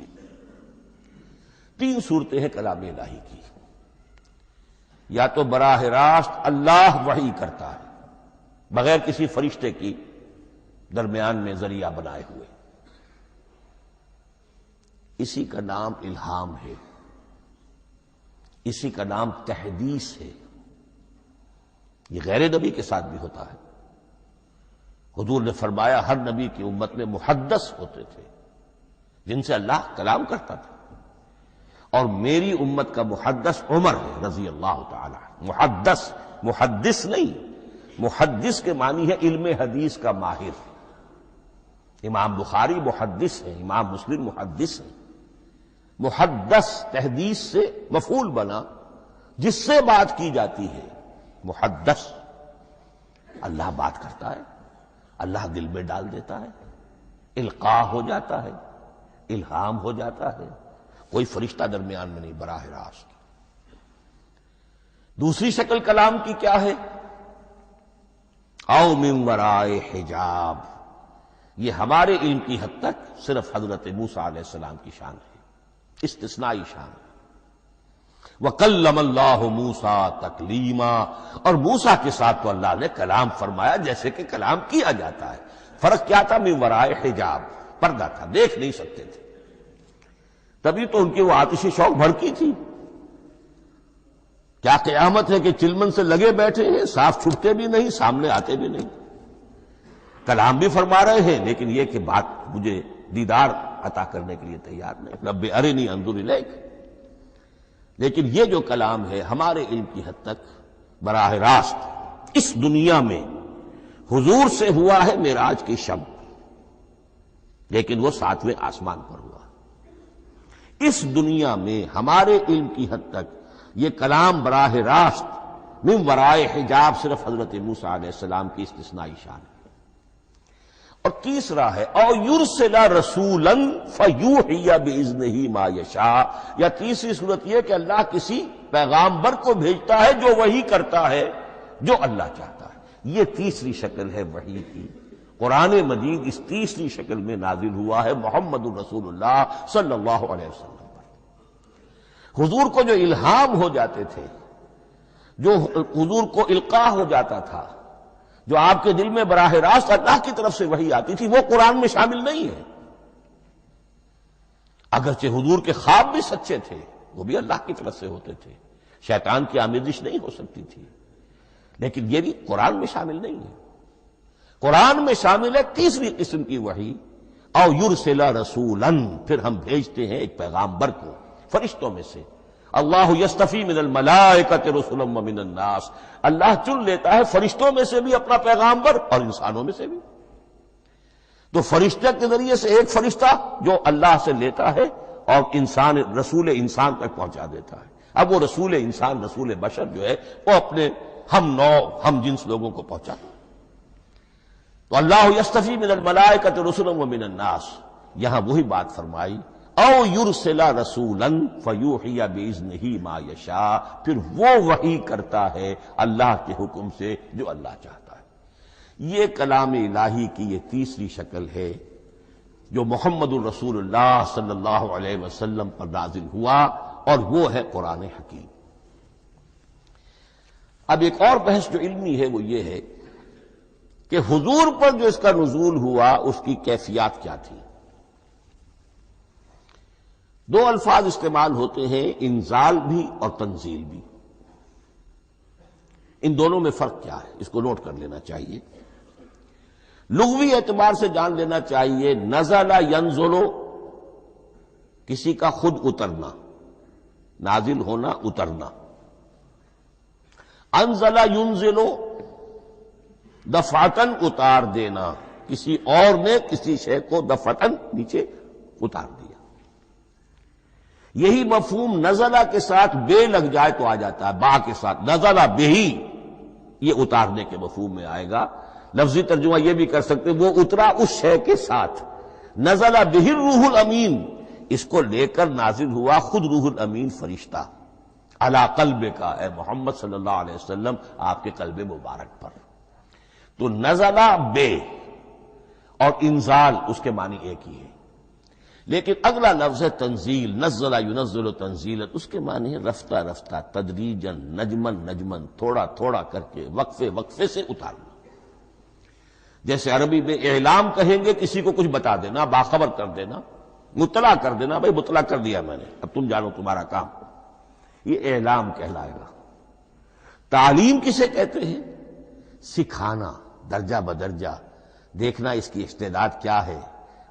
3 صورتیں ہیں کلام الہی کی. یا تو براہ راست اللہ وحی کرتا ہے بغیر کسی فرشتے کی درمیان میں ذریعہ بنائے ہوئے، اسی کا نام الہام ہے، اسی کا نام تحدیث ہے۔ یہ غیر نبی کے ساتھ بھی ہوتا ہے۔ حضور نے فرمایا ہر نبی کی امت میں محدث ہوتے تھے جن سے اللہ کلام کرتا تھا، اور میری امت کا محدث عمر ہے رضی اللہ تعالی عنہ۔ محدث نہیں، محدث کے معنی ہے علم حدیث کا ماہر۔ امام بخاری محدث ہے، امام مسلم محدث ہے۔ محدث تحدیث سے مفعول بنا جس سے بات کی جاتی ہے، محدث۔ اللہ بات کرتا ہے، اللہ دل میں ڈال دیتا ہے، القاء ہو جاتا ہے، الہام ہو جاتا ہے، کوئی فرشتہ درمیان میں نہیں، براہ راست۔ دوسری شکل کلام کی کیا ہے؟ او من ورائے حجاب، یہ ہمارے علم کی حد تک صرف حضرت موسیٰ علیہ السلام کی شان ہے، استثنائی شان ہے۔ وَكَلَّمَ اللَّهُ مُوسَىٰ تَكْلِيمًا، اور موسیٰ کے ساتھ تو اللہ نے کلام فرمایا جیسے کہ کلام کیا جاتا ہے۔ فرق کیا تھا؟ من ورائے حجاب، پردہ تھا، دیکھ نہیں سکتے تھے، تبھی تو ان کی وہ آتشی شوق بھڑکی تھی۔ کیا قیامت ہے کہ چلمن سے لگے بیٹھے ہیں، صاف چھٹتے بھی نہیں، سامنے آتے بھی نہیں، کلام بھی فرما رہے ہیں لیکن یہ کہ بات مجھے دیدار عطا کرنے کے لیے تیار نہیں، رب ارنی انظر الیک۔ لیکن یہ جو کلام ہے ہمارے علم کی حد تک براہ راست اس دنیا میں حضور سے ہوا ہے معراج کی شب، لیکن وہ 7ویں آسمان پر ہوا۔ اس دنیا میں ہمارے علم کی حد تک یہ کلام براہ راست من ورائے حجاب صرف حضرت موسیٰ علیہ السلام کی استثنائی شان ہے۔ اور تیسرا ہے او یرسل رسولا فیوحی باذنہ ما یشاء، یا تیسری صورت یہ کہ اللہ کسی پیغامبر کو بھیجتا ہے جو وحی کرتا ہے جو اللہ چاہتا ہے۔ یہ تیسری شکل ہے وحی کی۔ قرآن مجید اس تیسری شکل میں نازل ہوا ہے محمد الرسول اللہ صلی اللہ علیہ وسلم پر۔ حضور کو جو الہام ہو جاتے تھے، جو حضور کو القاء ہو جاتا تھا، جو آپ کے دل میں براہ راست اللہ کی طرف سے وحی آتی تھی، وہ قرآن میں شامل نہیں ہے۔ اگرچہ حضور کے خواب بھی سچے تھے، وہ بھی اللہ کی طرف سے ہوتے تھے، شیطان کی آمیزش نہیں ہو سکتی تھی، لیکن یہ بھی قرآن میں شامل نہیں ہے۔ قرآن میں شامل ہے تیسری قسم کی وحی، او یرسل رسولا، پھر ہم بھیجتے ہیں ایک پیغامبر کو فرشتوں میں سے۔ اللہ یستفی من الملائکۃ رسلا ومن الناس، اللہ چن لیتا ہے فرشتوں میں سے بھی اپنا پیغامبر اور انسانوں میں سے بھی۔ تو فرشتے کے ذریعے سے ایک فرشتہ جو اللہ سے لیتا ہے اور انسان رسول انسان تک پہنچا دیتا ہے۔ اب وہ رسول انسان، رسول بشر جو ہے وہ اپنے ہم نوع ہم جنس لوگوں کو پہنچاتا ہے۔ تو اللہ یستفی من الملائکۃ رسلا ومن الناس، یہاں وہی بات فرمائی او یرسل رسولا فیوحی باذنہ ما یشاء، پھر وہ وحی کرتا ہے اللہ کے حکم سے جو اللہ چاہتا ہے۔ یہ کلام الہی کی یہ تیسری شکل ہے جو محمد الرسول اللہ صلی اللہ علیہ وسلم پر نازل ہوا، اور وہ ہے قرآن حکیم۔ اب ایک اور بحث جو علمی ہے وہ یہ ہے کہ حضور پر جو اس کا نزول ہوا اس کی کیفیات کیا تھی۔ دو الفاظ استعمال ہوتے ہیں، انزال بھی اور تنزیل بھی۔ ان دونوں میں فرق کیا ہے اس کو نوٹ کر لینا چاہیے۔ لغوی اعتبار سے جان لینا چاہیے، نزل ینزل کسی کا خود اترنا، نازل ہونا، اترنا۔ انزل ینزل دفعتن اتار دینا، کسی اور نے کسی شے کو دفعتن نیچے اتار دیا۔ یہی مفہوم نزلہ کے ساتھ بے لگ جائے تو آ جاتا ہے، با کے ساتھ نزلہ بہی، یہ اتارنے کے مفہوم میں آئے گا۔ لفظی ترجمہ یہ بھی کر سکتے وہ اترا اس شے کے ساتھ۔ نزلہ بہ الروح الامین، اس کو لے کر نازل ہوا خود روح الامین فرشتہ علی قلبک، اے محمد صلی اللہ علیہ وسلم آپ کے قلب مبارک پر۔ تو نزلہ بے اور انزال اس کے معنی ایک ہی ہے۔ لیکن اگلا لفظ ہے تنزیل، نزل ینزل تنزیلا، اس کے معنی ہے رفتہ رفتہ، تدریجن، نجمن نجمن، تھوڑا تھوڑا کر کے، وقفے وقفے سے اتارنا۔ جیسے عربی میں اعلام کہیں گے، کسی کو کچھ بتا دینا، باخبر کر دینا، مطلع کر دینا، بھائی مطلع کر دیا میں نے، اب تم جانو تمہارا کام، یہ اعلام کہلائے گا۔ تعلیم کسے کہتے ہیں؟ سکھانا، درجہ بدرجہ، دیکھنا اس کی استعداد کیا ہے،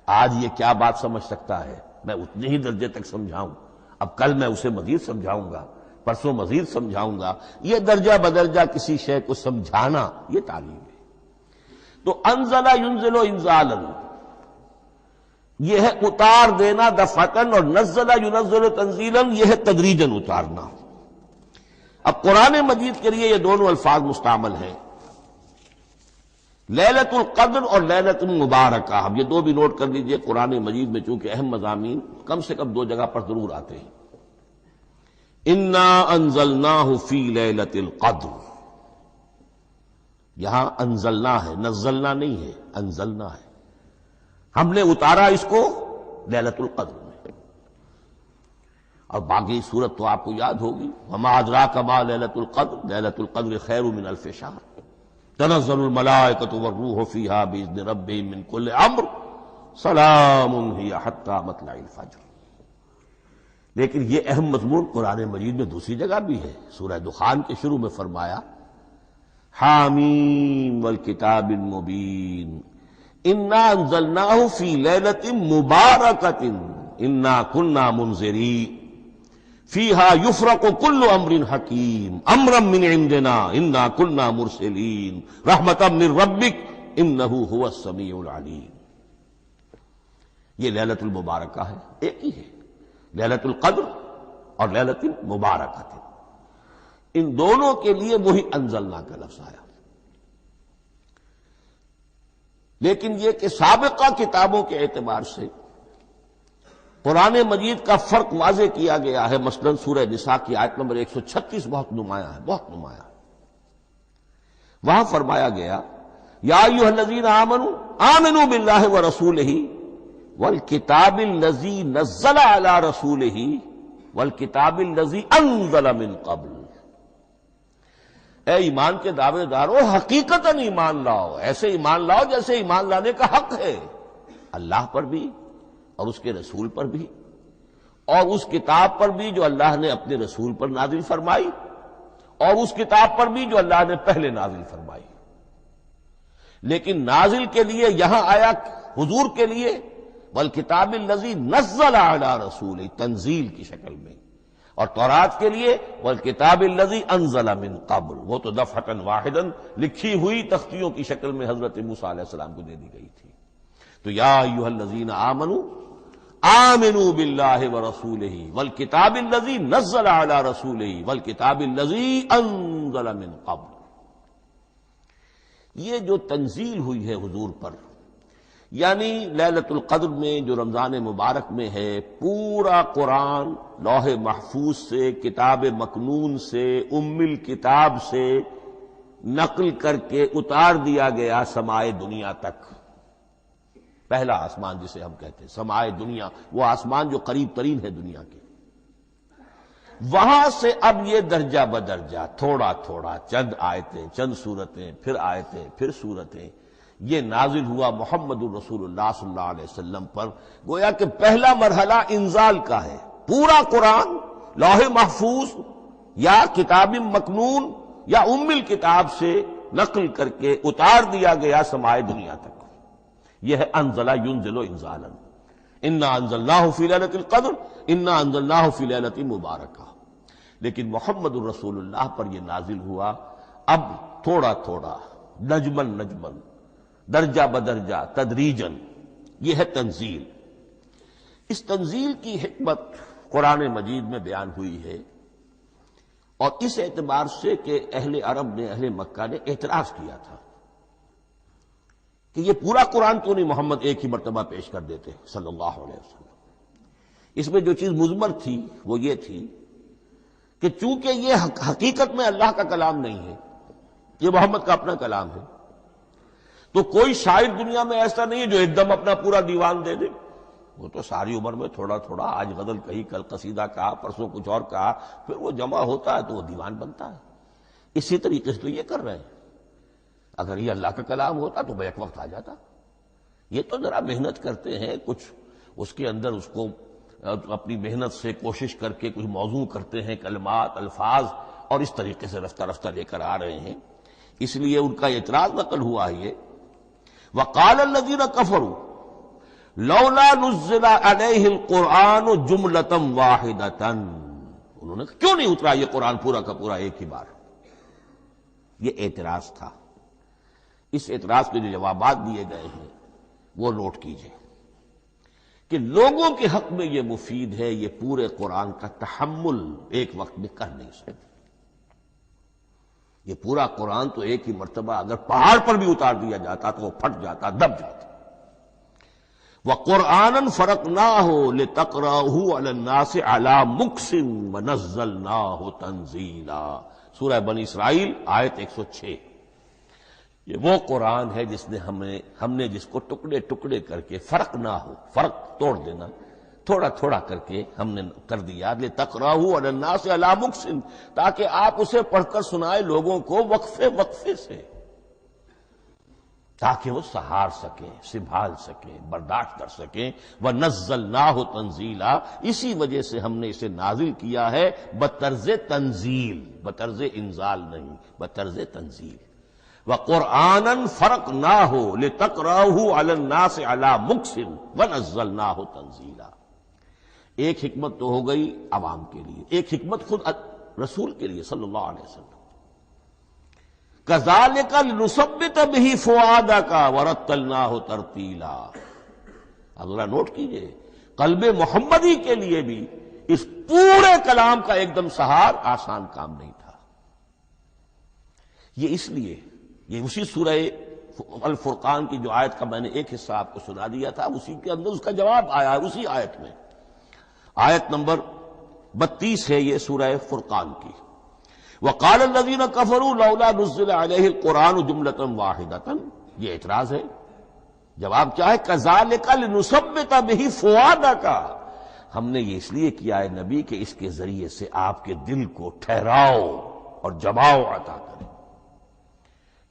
آج یہ کیا بات سمجھ سکتا ہے، میں اتنے ہی درجے تک سمجھاؤں، اب کل میں اسے مزید سمجھاؤں گا، پرسوں مزید سمجھاؤں گا، یہ درجہ بدرجہ کسی شے کو سمجھانا، یہ تعلیم ہے۔ تو انزل ینزل انزالا، یہ ہے اتار دینا دفعتاً، اور نزل ینزل تنزیلا، یہ ہے تدریجاً اتارنا۔ اب قرآن مجید کے لیے یہ دونوں الفاظ مستعمل ہیں، لیلۃ القدر اور لیلۃ المبارکہ۔ اب یہ دو بھی نوٹ کر لیجئے، قرآن مجید میں چونکہ اہم مضامین کم سے کم دو جگہ پر ضرور آتے ہیں۔ انا انزلناہ فی لیلۃ القدر، یہاں انزلنا ہے، نزلنا نہیں ہے، انزلنا ہے، ہم نے اتارا اس کو لیلۃ القدر میں۔ اور باقی صورت تو آپ کو یاد ہوگی، وما ادراک ما لیلۃ القدر، لیلۃ القدر خیر من الف شہر، تنزل الملائکۃ والروح فیہا باذن ربہم من کل امر، سلام ہی حتی مطلع الفجر۔ لیکن یہ اہم مضمون قرآن مجید میں دوسری جگہ بھی ہے، سورہ دخان کے شروع میں فرمایا حامیم والکتاب المبین انا انزلناہ فی لیلۃ مبارکۃ انا کنا منذرین فیہا یفرق کل امر حکیم امرا من عندنا انا کنا مرسلین رحمتا من ربک انہ هو السمیع العلیم۔ یہ لیلۃ المبارکہ ہے، ایک ہی ہے، لیلۃ القدر اور لیلۃ المبارکہ، ان دونوں کے لیے وہی انزلنا کا لفظ آیا۔ لیکن یہ کہ سابقہ کتابوں کے اعتبار سے قرآن مجید کا فرق واضح کیا گیا ہے، مثلا سورہ نساء کی آیت نمبر 136 بہت نمایاں ہے، بہت نمایاں۔ وہاں فرمایا گیا یا ایھا الذین آمنوا آمنوا باللہ ورسولہ والکتاب الذی نزل علی رسولہ والکتاب الذی انزل من قبل۔ اے ایمان کے دعوے دارو، حقیقتاً ایمان لاؤ، ایسے ایمان لاؤ جیسے ایمان لانے کا حق ہے، اللہ پر بھی اور اس کے رسول پر بھی، اور اس کتاب پر بھی جو اللہ نے اپنے رسول پر نازل فرمائی، اور اس کتاب پر بھی جو اللہ نے پہلے نازل فرمائی۔ لیکن نازل کے لیے یہاں آیا حضور کے لیے والکتاب الذی نزل علی رسولہ، تنزیل کی شکل میں، اور تورات کے لیے والکتاب الذی انزل من قبل، وہ تو دفعۃ واحدا لکھی ہوئی تختیوں کی شکل میں حضرت موسیٰ علیہ السلام کو دے دی گئی تھی۔ تو یا ایھا الذین آمنوا آمنوا باللہ ورسولہ والکتاب الذی نزل علی رسولہ والکتاب الذی انزل من قبل۔ یہ جو تنزیل ہوئی ہے حضور پر، یعنی لیلۃ القدر میں جو رمضان مبارک میں ہے، پورا قرآن لوح محفوظ سے، کتاب مکنون سے، ام الکتاب سے نقل کر کے اتار دیا گیا سمائے دنیا تک۔ پہلا آسمان جسے ہم کہتے ہیں سمائے دنیا، وہ آسمان جو قریب ترین ہے دنیا کے، وہاں سے اب یہ درجہ بدرجہ، تھوڑا تھوڑا، چند آیتیں، چند سورتیں، پھر آیتیں، پھر سورتیں، یہ نازل ہوا محمد الرسول اللہ صلی اللہ علیہ وسلم پر۔ گویا کہ پہلا مرحلہ انزال کا ہے، پورا قرآن لوح محفوظ یا کتاب مکنون یا ام الکتاب سے نقل کر کے اتار دیا گیا سمائے دنیا تک۔ یہ ہے انزل ینزل انزالا، انا انزلناہ فی لیلۃ القدر انا انزلناہ فی لیلۃ مبارکہ۔ لیکن محمد الرسول اللہ پر یہ نازل ہوا اب تھوڑا تھوڑا، نجمن نجمن، درجہ بدرجہ، تدریجن، یہ ہے تنزیل۔ اس تنزیل کی حکمت قرآن مجید میں بیان ہوئی ہے، اور اس اعتبار سے کہ اہل عرب نے، اہل مکہ نے اعتراض کیا تھا کہ یہ پورا قرآن کیوں نہیں محمد ایک ہی مرتبہ پیش کر دیتے صلی اللہ علیہ وسلم۔ اس میں جو چیز مضمر تھی وہ یہ تھی کہ چونکہ یہ حقیقت میں اللہ کا کلام نہیں ہے، یہ محمد کا اپنا کلام ہے، تو کوئی شاعر دنیا میں ایسا نہیں ہے جو ایک دم اپنا پورا دیوان دے دے، وہ تو ساری عمر میں تھوڑا تھوڑا، آج غزل کہی، کل قصیدہ کہا، پرسوں کچھ اور کہا، پھر وہ جمع ہوتا ہے تو وہ دیوان بنتا ہے۔ اسی طریقے سے تو یہ کر رہے ہیں۔ اگر یہ اللہ کا کلام ہوتا تو بیک وقت آ جاتا۔ یہ تو ذرا محنت کرتے ہیں، کچھ اس کے اندر اس کو اپنی محنت سے کوشش کر کے کچھ موضوع کرتے ہیں، کلمات، الفاظ، اور اس طریقے سے رفتہ رفتہ لے کر آ رہے ہیں۔ اس لیے ان کا اعتراض نقل ہوا ہے یہ وقال الذين كفروا لولا نزل عليه القرآن جملة واحدة، انہوں نے کیوں نہیں اترا یہ قرآن پورا کا پورا ایک ہی بار؟ یہ اعتراض تھا۔ اس اعتراض کے جو جوابات دیے گئے ہیں وہ نوٹ کیجئے کہ لوگوں کے حق میں یہ مفید ہے، یہ پورے قرآن کا تحمل ایک وقت میں کر نہیں سکتے۔ یہ پورا قرآن تو ایک ہی مرتبہ اگر پہاڑ پر بھی اتار دیا جاتا تو وہ پھٹ جاتا، دب جاتا۔ وَقُرْآنًا فَرَقْنَاهُ لِتَقْرَأَهُ عَلَى النَّاسِ عَلَى مُكْثٍ وَنَزَّلْنَاهُ تَنزِيلًا، سورہ بنی اسرائیل آیت 106۔ یہ وہ قرآن ہے جس نے ہم نے جس کو ٹکڑے ٹکڑے کر کے، فرق نہ ہو، فرق توڑ دینا، تھوڑا تھوڑا کر کے ہم نے کر دیا، لِتَقْرَأَهُ عَلَى النَّاسِ عَلَى مُكْثٍ، تاکہ آپ اسے پڑھ کر سنائے لوگوں کو وقفے وقفے سے، تاکہ وہ سہار سکیں، سنبھال سکیں، برداشت کر سکیں۔ وَنَزَّلْنَاهُ تَنزِيلًا، اسی وجہ سے ہم نے اسے نازل کیا ہے بطرز تنزیل، بطرز انزال نہیں، بطرز تنزیل۔ وَقُرْآنًا فَرَقْنَاهُ لِتَقْرَأَهُ عَلَى النَّاسِ عَلَى مُكْثٍ وَنَزَّلْنَاهُ تَنزِيلًا۔ ایک حکمت تو ہو گئی عوام کے لیے، ایک حکمت خود رسول کے لیے صلی اللہ علیہ وسلم۔ كَذَلِكَ لِنُثَبِّتَ بِهِ فُؤَادَكَ وَرَتَّلْنَاهُ تَرْتِيلًا۔ اب ذرا نوٹ کیجئے، قلب محمدی کے لیے بھی اس پورے کلام کا ایک دم سہار آسان کام نہیں تھا۔ یہ اس لیے، یہ اسی سورہ الفرقان کی جو آیت کا میں نے ایک حصہ آپ کو سنا دیا تھا، اسی کے اندر اس کا جواب آیا ہے، اسی آیت میں، آیت نمبر 32 ہے یہ سورہ فرقان کی۔ وقال الذين كفروا لولا نزل عليه القرآن جملة واحدة، یہ اعتراض ہے۔ جواب کیا ہے؟ كذلك لنثبت به فؤادك، ہم نے یہ اس لیے کیا ہے نبی کہ اس کے ذریعے سے آپ کے دل کو ٹھہراؤ اور جماؤ عطا کرے،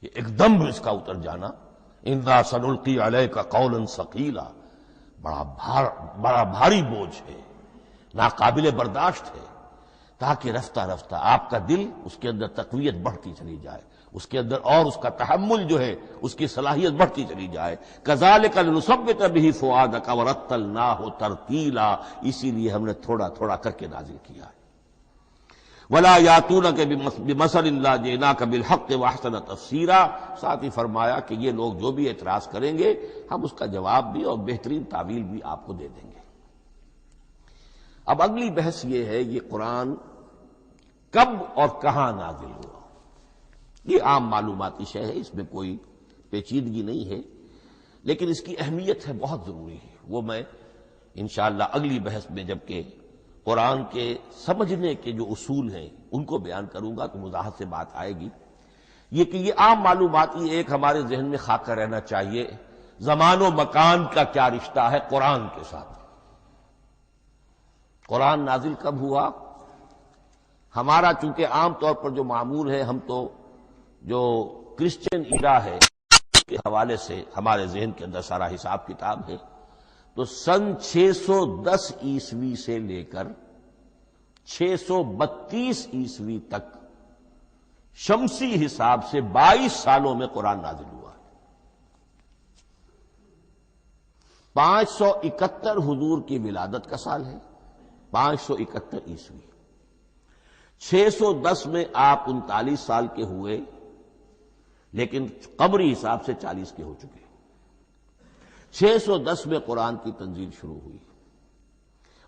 یہ ایک دم اس کا اتر جانا۔ انا سنلقی علیک قولا ثقیلا، بڑا بھاری بوجھ ہے، ناقابل برداشت ہے، تاکہ رفتہ رفتہ آپ کا دل، اس کے اندر تقویت بڑھتی چلی جائے، اس کے اندر اور اس کا تحمل جو ہے اس کی صلاحیت بڑھتی چلی جائے۔ کذالک لنثبت بہ فؤادک ورتلناہ ترتیلا، اسی لیے ہم نے تھوڑا تھوڑا کر کے نازل کیا ہے۔ ولا یاتونک بمثل الا جئناک بالحق واحسن تفسیرا، ساتھ ہی فرمایا کہ یہ لوگ جو بھی اعتراض کریں گے ہم اس کا جواب بھی اور بہترین تعویل بھی آپ کو دے دیں گے۔ اب اگلی بحث یہ ہے، یہ قرآن کب اور کہاں نازل ہوا؟ یہ عام معلوماتی شے ہے، اس میں کوئی پیچیدگی نہیں ہے، لیکن اس کی اہمیت ہے بہت ضروری ہے، وہ میں انشاءاللہ اگلی بحث میں جبکہ قرآن کے سمجھنے کے جو اصول ہیں ان کو بیان کروں گا تو وضاحت سے بات آئے گی۔ یہ کہ یہ عام معلوماتی ایک ہمارے ذہن میں خاکہ رہنا چاہیے، زمان و مکان کا کیا رشتہ ہے قرآن کے ساتھ۔ قرآن نازل کب ہوا؟ ہمارا چونکہ عام طور پر جو معمول ہے، ہم تو جو کرسچن ایرا ہے اس کے حوالے سے ہمارے ذہن کے اندر سارا حساب کتاب ہے، تو سن 610 عیسوی سے لے کر 632 عیسوی تک شمسی حساب سے 22 سالوں میں قرآن نازل ہوا ہے۔ 571 حضور کی ولادت کا سال ہے، 571 عیسوی۔ 610 میں آپ 39 سال کے ہوئے، لیکن قمری حساب سے 40 کے ہو چکے۔ 610 میں قرآن کی تنزیل شروع ہوئی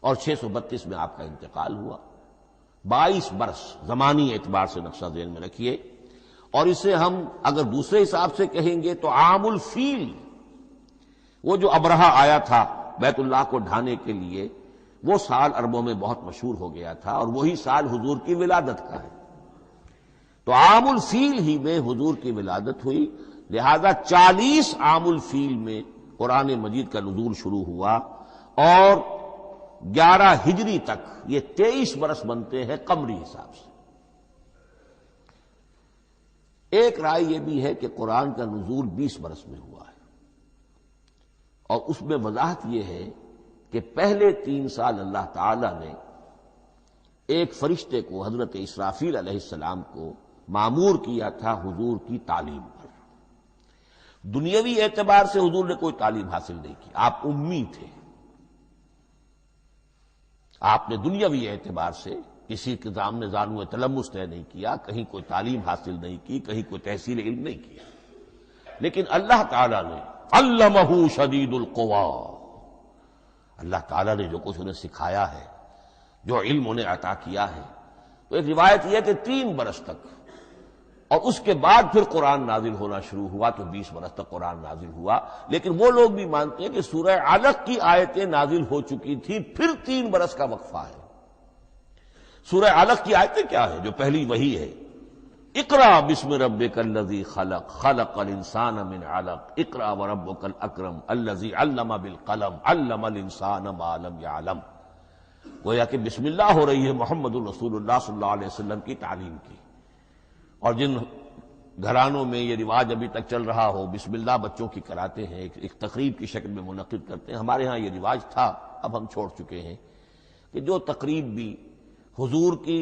اور 632 میں آپ کا انتقال ہوا۔ 22 برس زمانی اعتبار سے نقشہ ذہن میں رکھیے، اور اسے ہم اگر دوسرے حساب سے کہیں گے تو عام الفیل، وہ جو ابرہہ آیا تھا بیت اللہ کو ڈھانے کے لیے، وہ سال عربوں میں بہت مشہور ہو گیا تھا، اور وہی سال حضور کی ولادت کا ہے، تو عام الفیل ہی میں حضور کی ولادت ہوئی، لہذا 40 عام الفیل میں قرآن مجید کا نزول شروع ہوا، اور 11 ہجری تک یہ 23 برس بنتے ہیں قمری حساب سے۔ ایک رائے یہ بھی ہے کہ قرآن کا نزول 20 برس میں ہوا ہے، اور اس میں وضاحت یہ ہے کہ پہلے 3 سال اللہ تعالی نے ایک فرشتے کو، حضرت اسرافیل علیہ السلام کو مامور کیا تھا حضور کی تعلیم پر۔ دنیاوی اعتبار سے حضور نے کوئی تعلیم حاصل نہیں کی، آپ امی تھے، آپ نے دنیاوی اعتبار سے کسی کے سامنے زانو تلمس طے نہیں کیا، کہیں کوئی تعلیم حاصل نہیں کی، کہیں کوئی تحصیل علم نہیں کیا، لیکن اللہ تعالیٰ نے علمہ شدید القوا، اللہ تعالیٰ نے جو کچھ انہیں سکھایا ہے، جو علم انہیں عطا کیا ہے، تو ایک روایت یہ ہے کہ 3 برس تک، اور اس کے بعد پھر قرآن نازل ہونا شروع ہوا تو 20 برس تک قرآن نازل ہوا۔ لیکن وہ لوگ بھی مانتے ہیں کہ سورہ علق کی آیتیں نازل ہو چکی تھی، پھر 3 برس کا وقفہ ہے۔ سورہ علق کی آیتیں کیا ہے؟ جو پہلی وحی ہے، اقرأ بسم ربک الذی خلق خلق الانسان من علق اقرأ وربک الاکرم الذی علم بالقلم علم الانسان ما لم یعلم۔ گویا کہ بسم اللہ ہو رہی ہے محمد الرسول اللہ صلی اللہ علیہ وسلم کی تعلیم کی، اور جن گھرانوں میں یہ رواج ابھی تک چل رہا ہو، بسم اللہ بچوں کی کراتے ہیں، ایک تقریب کی شکل میں منعقد کرتے ہیں، ہمارے ہاں یہ رواج تھا، اب ہم چھوڑ چکے ہیں، کہ جو تقریب بھی حضور کی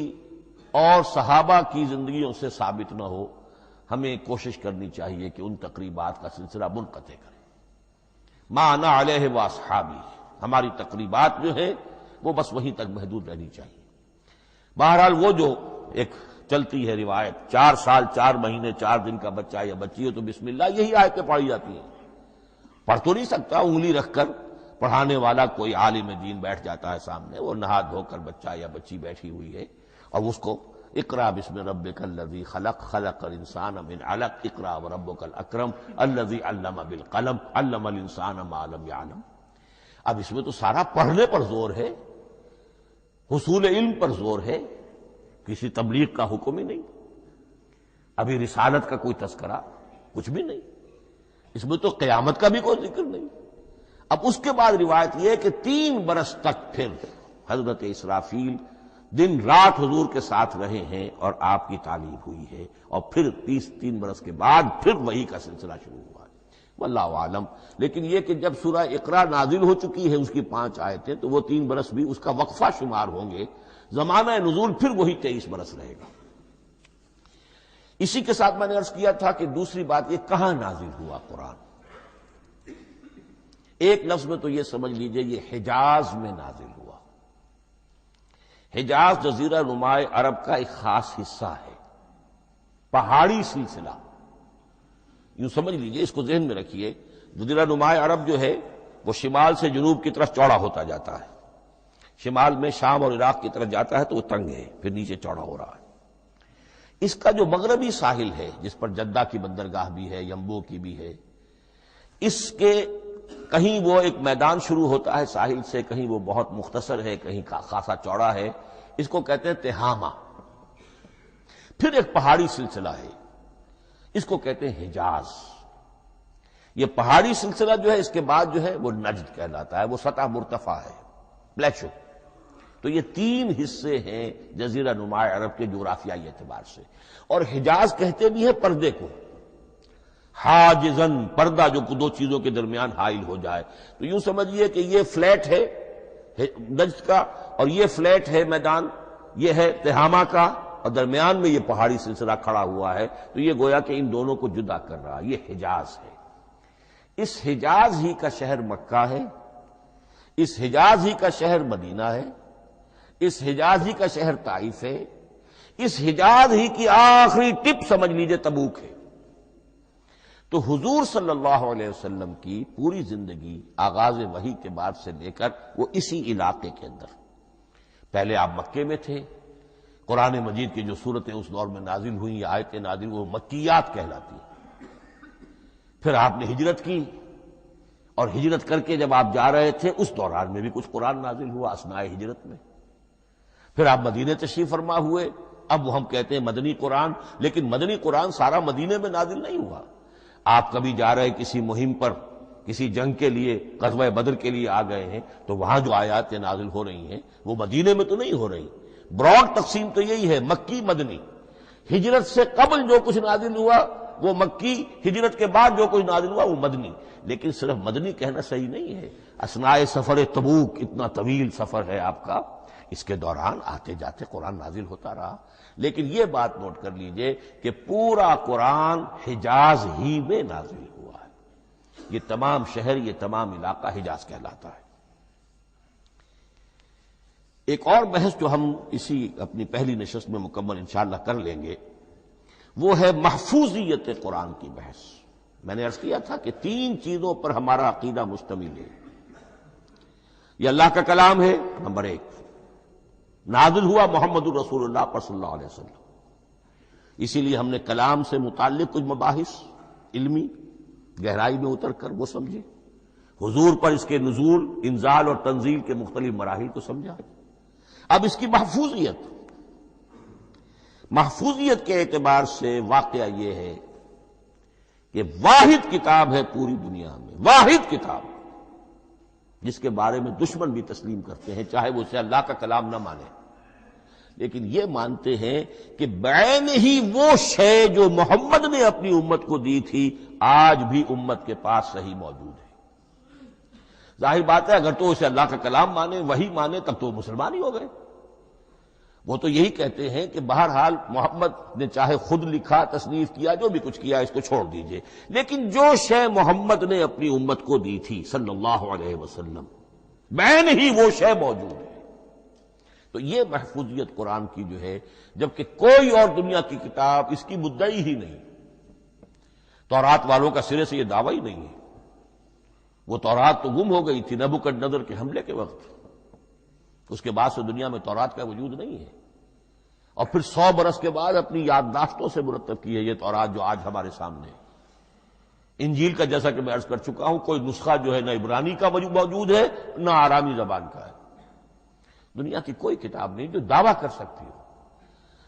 اور صحابہ کی زندگیوں سے ثابت نہ ہو، ہمیں کوشش کرنی چاہیے کہ ان تقریبات کا سلسلہ منقطع کریں۔ ما انا علیہ واصحابی، ہماری تقریبات جو ہیں وہ بس وہیں تک محدود رہنی چاہیے۔ بہرحال وہ جو ایک چلتی ہے روایت، 4 سال 4 مہینے 4 دن کا بچہ یا بچی ہو تو بسم اللہ یہی آیتیں پڑھی جاتی ہیں، پڑھ تو نہیں سکتا، انگلی رکھ کر پڑھانے والا کوئی عالم دین بیٹھ جاتا ہے سامنے، وہ نہا دھو کر بچہ یا بچی بیٹھی ہوئی ہے، اور اس کو اقرأ بسم ربک الذی خلق خلق الانسان من علق اقرأ وربک الاکرم الذی علم بالقلم علم الانسان ما لم یعلم۔ اب اس میں تو سارا پڑھنے پر زور ہے، حصول علم پر زور ہے، کسی تبلیغ کا حکم ہی نہیں، ابھی رسالت کا کوئی تذکرہ کچھ بھی نہیں، اس میں تو قیامت کا بھی کوئی ذکر نہیں۔ اب اس کے بعد روایت یہ ہے کہ 3 برس تک پھر حضرت اسرافیل دن رات حضور کے ساتھ رہے ہیں اور آپ کی تعلیم ہوئی ہے، اور پھر 3 برس کے بعد پھر وحی کا سلسلہ شروع ہوا ہے، واللہ عالم۔ لیکن یہ کہ جب سورہ اقرا نازل ہو چکی ہے، اس کی 5 آیتیں، تو وہ 3 برس بھی اس کا وقفہ شمار ہوں گے، زمانہ نزول پھر وہی 23 برس رہے گا۔ اسی کے ساتھ میں نے عرض کیا تھا کہ دوسری بات یہ کہاں نازل ہوا قرآن۔ ایک لفظ میں تو یہ سمجھ لیجئے یہ حجاز میں نازل ہوا۔ حجاز جزیرہ نماء عرب کا ایک خاص حصہ ہے، پہاڑی سلسلہ، یوں سمجھ لیجئے، اس کو ذہن میں رکھیے۔ جزیرہ نماء عرب جو ہے وہ شمال سے جنوب کی طرف چوڑا ہوتا جاتا ہے، شمال میں شام اور عراق کی طرف جاتا ہے تو وہ تنگ ہے، پھر نیچے چوڑا ہو رہا ہے۔ اس کا جو مغربی ساحل ہے، جس پر جدہ کی بندرگاہ بھی ہے، ینبو کی بھی ہے، اس کے کہیں وہ ایک میدان شروع ہوتا ہے ساحل سے، کہیں وہ بہت مختصر ہے، کہیں خاصا چوڑا ہے، اس کو کہتے ہیں تہامہ۔ پھر ایک پہاڑی سلسلہ ہے، اس کو کہتے ہیں حجاز۔ یہ پہاڑی سلسلہ جو ہے اس کے بعد جو ہے وہ نجد کہلاتا ہے، وہ سطح مرتفع ہے، پلیشو۔ تو یہ 3 حصے ہیں جزیرہ نماء عرب کے جغرافیائی اعتبار سے، اور حجاز کہتے بھی ہیں پردے کو، حاجزن، پردہ جو 2 چیزوں کے درمیان حائل ہو جائے۔ تو یوں سمجھیے کہ یہ فلیٹ ہے نجد کا، اور یہ فلیٹ ہے میدان، یہ ہے تہامہ کا، اور درمیان میں یہ پہاڑی سلسلہ کھڑا ہوا ہے، تو یہ گویا کہ ان دونوں کو جدا کر رہا، یہ حجاز ہے۔ اس حجاز ہی کا شہر مکہ ہے، اس حجاز ہی کا شہر مدینہ ہے، اس حجاز ہی کا شہر طائف ہے، اس حجاز ہی کی آخری ٹپ سمجھ لیجئے تبوک ہے۔ تو حضور صلی اللہ علیہ وسلم کی پوری زندگی آغاز وحی کے بعد سے لے کر وہ اسی علاقے کے اندر، پہلے آپ مکے میں تھے، قرآن مجید کی جو صورتیں اس دور میں نازل ہوئیں یا آیتیں نازل وہ مکیات کہلاتی ہیں۔ پھر آپ نے ہجرت کی، اور ہجرت کر کے جب آپ جا رہے تھے اس دوران میں بھی کچھ قرآن نازل ہوا اثناء ہجرت میں۔ پھر آپ مدینے تشریف فرما ہوئے، اب وہ ہم کہتے ہیں مدنی قرآن، لیکن مدنی قرآن سارا مدینے میں نازل نہیں ہوا۔ آپ کبھی جا رہے کسی مہم پر کسی جنگ کے لیے، غزوہ بدر کے لیے آ گئے ہیں، تو وہاں جو آیات نازل ہو رہی ہیں وہ مدینے میں تو نہیں ہو رہی. براڈ تقسیم تو یہی ہے، مکی مدنی. ہجرت سے قبل جو کچھ نازل ہوا وہ مکی، ہجرت کے بعد جو کچھ نازل ہوا وہ مدنی. لیکن صرف مدنی کہنا صحیح نہیں ہے. اثناء سفر تبوک، اتنا طویل سفر ہے آپ کا، اس کے دوران آتے جاتے قرآن نازل ہوتا رہا. لیکن یہ بات نوٹ کر لیجئے کہ پورا قرآن حجاز ہی میں نازل ہوا ہے. یہ تمام شہر، یہ تمام علاقہ حجاز کہلاتا ہے. ایک اور بحث جو ہم اسی اپنی پہلی نشست میں مکمل انشاءاللہ کر لیں گے، وہ ہے محفوظیت قرآن کی بحث. میں نے عرض کیا تھا کہ 3 چیزوں پر ہمارا عقیدہ مشتمل ہے. یہ اللہ کا کلام ہے، نمبر 1. نازل ہوا محمد الرسول اللہ پر صلی اللہ علیہ وسلم. اسی لیے ہم نے کلام سے متعلق کچھ مباحث علمی گہرائی میں اتر کر وہ سمجھے. حضور پر اس کے نزول، انزال اور تنزیل کے مختلف مراحل کو سمجھا. اب اس کی محفوظیت کے اعتبار سے واقعہ یہ ہے کہ واحد کتاب ہے پوری دنیا میں، واحد کتاب جس کے بارے میں دشمن بھی تسلیم کرتے ہیں، چاہے وہ اسے اللہ کا کلام نہ مانے، لیکن یہ مانتے ہیں کہ بعین ہی وہ شے جو محمد نے اپنی امت کو دی تھی آج بھی امت کے پاس صحیح موجود ہے. ظاہر بات ہے اگر تو اسے اللہ کا کلام مانے، وہی مانے، تب تو مسلمان ہی ہو گئے. وہ تو یہی کہتے ہیں کہ بہرحال محمد نے چاہے خود لکھا، تصنیف کیا، جو بھی کچھ کیا، اس کو چھوڑ دیجئے، لیکن جو شے محمد نے اپنی امت کو دی تھی صلی اللہ علیہ وسلم، بعین ہی وہ شے موجود ہے. تو یہ محفوظیت قرآن کی جو ہے، جبکہ کوئی اور دنیا کی کتاب اس کی مدعی ہی نہیں. تورات والوں کا سرے سے یہ دعویٰ ہی نہیں ہے. وہ تورات تو گم ہو گئی تھی نبوکدنضر کے حملے کے وقت. اس کے بعد سے دنیا میں تورات کا وجود نہیں ہے. اور پھر 100 برس کے بعد اپنی یادداشتوں سے مرتب کی ہے یہ تورات جو آج ہمارے سامنے ہے. انجیل کا جیسا کہ میں عرض کر چکا ہوں، کوئی نسخہ جو ہے نہ عبرانی کا موجود ہے نہ آرامی زبان کا ہے. دنیا کی کوئی کتاب نہیں جو دعویٰ کر سکتی ہو.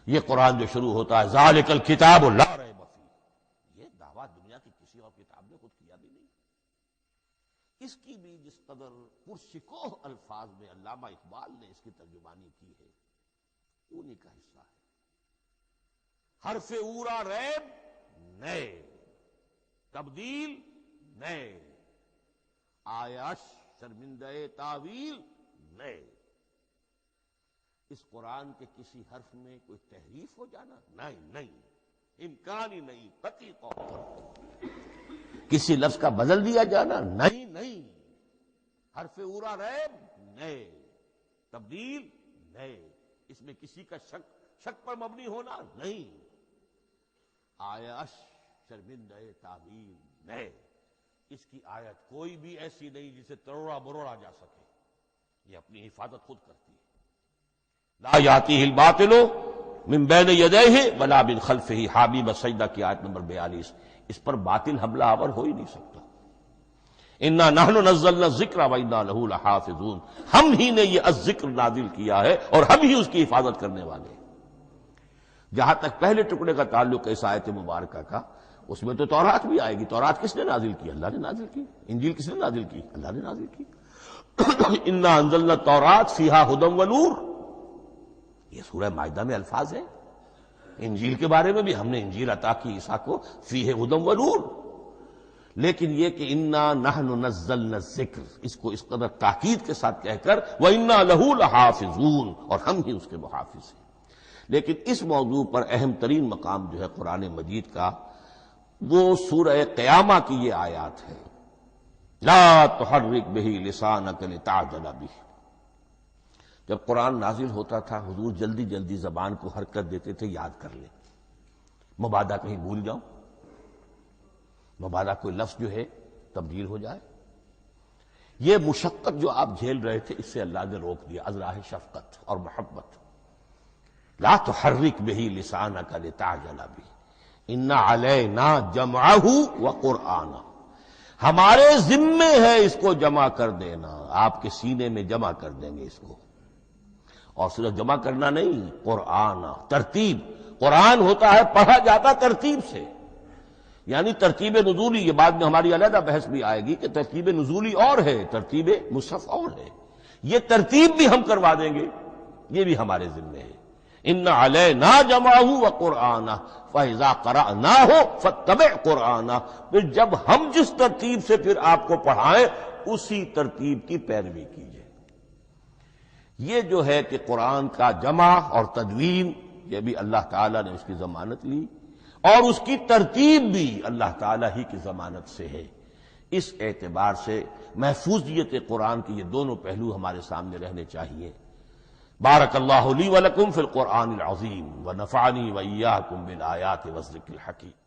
یہ قرآن جو شروع ہوتا ہے ذالک الکتاب لا ریب فیہ، یہ دعویٰ دنیا کی کسی اور کتاب نے خود کیا بھی نہیں. اس کی بھی جس قدر پرشکوہ الفاظ میں علامہ اقبال نے اس کی ترجمانی کی ہے، انہی کا حصہ ہے. حرف اورا ریب نئے، تبدیل نئے، آیش شرمندہ تعویل نئے. اس قرآن کے کسی حرف میں کوئی تحریف ہو جانا نہیں، امکان ہی نہیں. قطعی طور پر کسی لفظ کا بدل دیا جانا نہیں. حرف اورا ریب نئے، تبدیل نئے، اس میں کسی کا شک پر مبنی ہونا نہیں. آیش شرمندہ تعویل نئے. اس کی آیت کوئی بھی ایسی نہیں جسے تروڑا مروڑا جا سکے. یہ اپنی حفاظت خود کرتی ہے. لا یاتیہ الباطل من بین یدیہ ولا من خلفہ، حامیم السجدہ کی آیت نمبر 42. اس پر باطل حملہ آور ہو ہی نہیں سکتا. انا نحن نزلنا الذکر وانا لہ لحافظون، ہم ہی نے یہ الذکر نازل کیا ہے اور ہم ہی اس کی حفاظت کرنے والے ہیں. جہاں تک پہلے ٹکڑے کا تعلق ہے اس آیت مبارکہ کا، اس میں تو تورات بھی آئے گی. تورات کس نے نازل کی؟ اللہ نے نازل کی. انجیل کس نے نازل کی؟ اللہ نے نازل کی. انا انزلنا التوراۃ فیہا ھدی ونور، یہ سورہ مائدہ میں الفاظ ہیں. انجیل کے بارے میں بھی ہم نے انجیل عطا کی عیسیٰ کو، فیہ ھدی ونور. لیکن یہ کہ انا نحن نزلنا الذکر، اس کو اس قدر تاکید کے ساتھ کہہ کر وَإِنَّا لَهُ لَحَافِظُونَ، اور ہم ہی اس کے محافظ ہیں. لیکن اس موضوع پر اہم ترین مقام جو ہے قرآن مجید کا، وہ سورہ قیامہ کی یہ آیات ہے. لا تحرک بہ لسانک لتعجل بہ. جب قرآن نازل ہوتا تھا حضور جلدی جلدی زبان کو حرکت دیتے تھے، یاد کر لیں، مبادا کہیں بھول جاؤ، مبادا کوئی لفظ جو ہے تبدیل ہو جائے. یہ مشقت جو آپ جھیل رہے تھے، اس سے اللہ نے روک دیا از راہ شفقت اور محبت. لا تحرک بہ لسانک لتعجل بہ ان علینا جمعہ وقرآنہ، ہمارے ذمے ہے اس کو جمع کر دینا، آپ کے سینے میں جمع کر دیں گے اس کو. اور صرف جمع کرنا نہیں، قرآن ترتیب. قرآن ہوتا ہے پڑھا جاتا ترتیب سے. یعنی ترتیب نزولی، یہ بعد میں ہماری علیحدہ بحث بھی آئے گی کہ ترتیب نزولی اور ہے، ترتیب مصحف اور ہے، یہ ترتیب بھی ہم کروا دیں گے، یہ بھی ہمارے ذمہ ہے۔ ان علینا جمعہ وقرآنہ فاذا قرأناہ فاتبع قرآنہ، پھر جب ہم جس ترتیب سے پھر آپ کو پڑھائیں اسی ترتیب کی پیروی کیجیے۔ یہ جو ہے کہ قرآن کا جمع اور تدوین، یہ بھی اللہ تعالیٰ نے اس کی ضمانت لی، اور اس کی ترتیب بھی اللہ تعالیٰ ہی کی ضمانت سے ہے۔ اس اعتبار سے محفوظیت قرآن کے یہ دونوں پہلو ہمارے سامنے رہنے چاہیے۔ بارک اللہ لی ولکم فی القرآن العظیم ونفعنی وإیاکم بالآیات والذکر الحکیم۔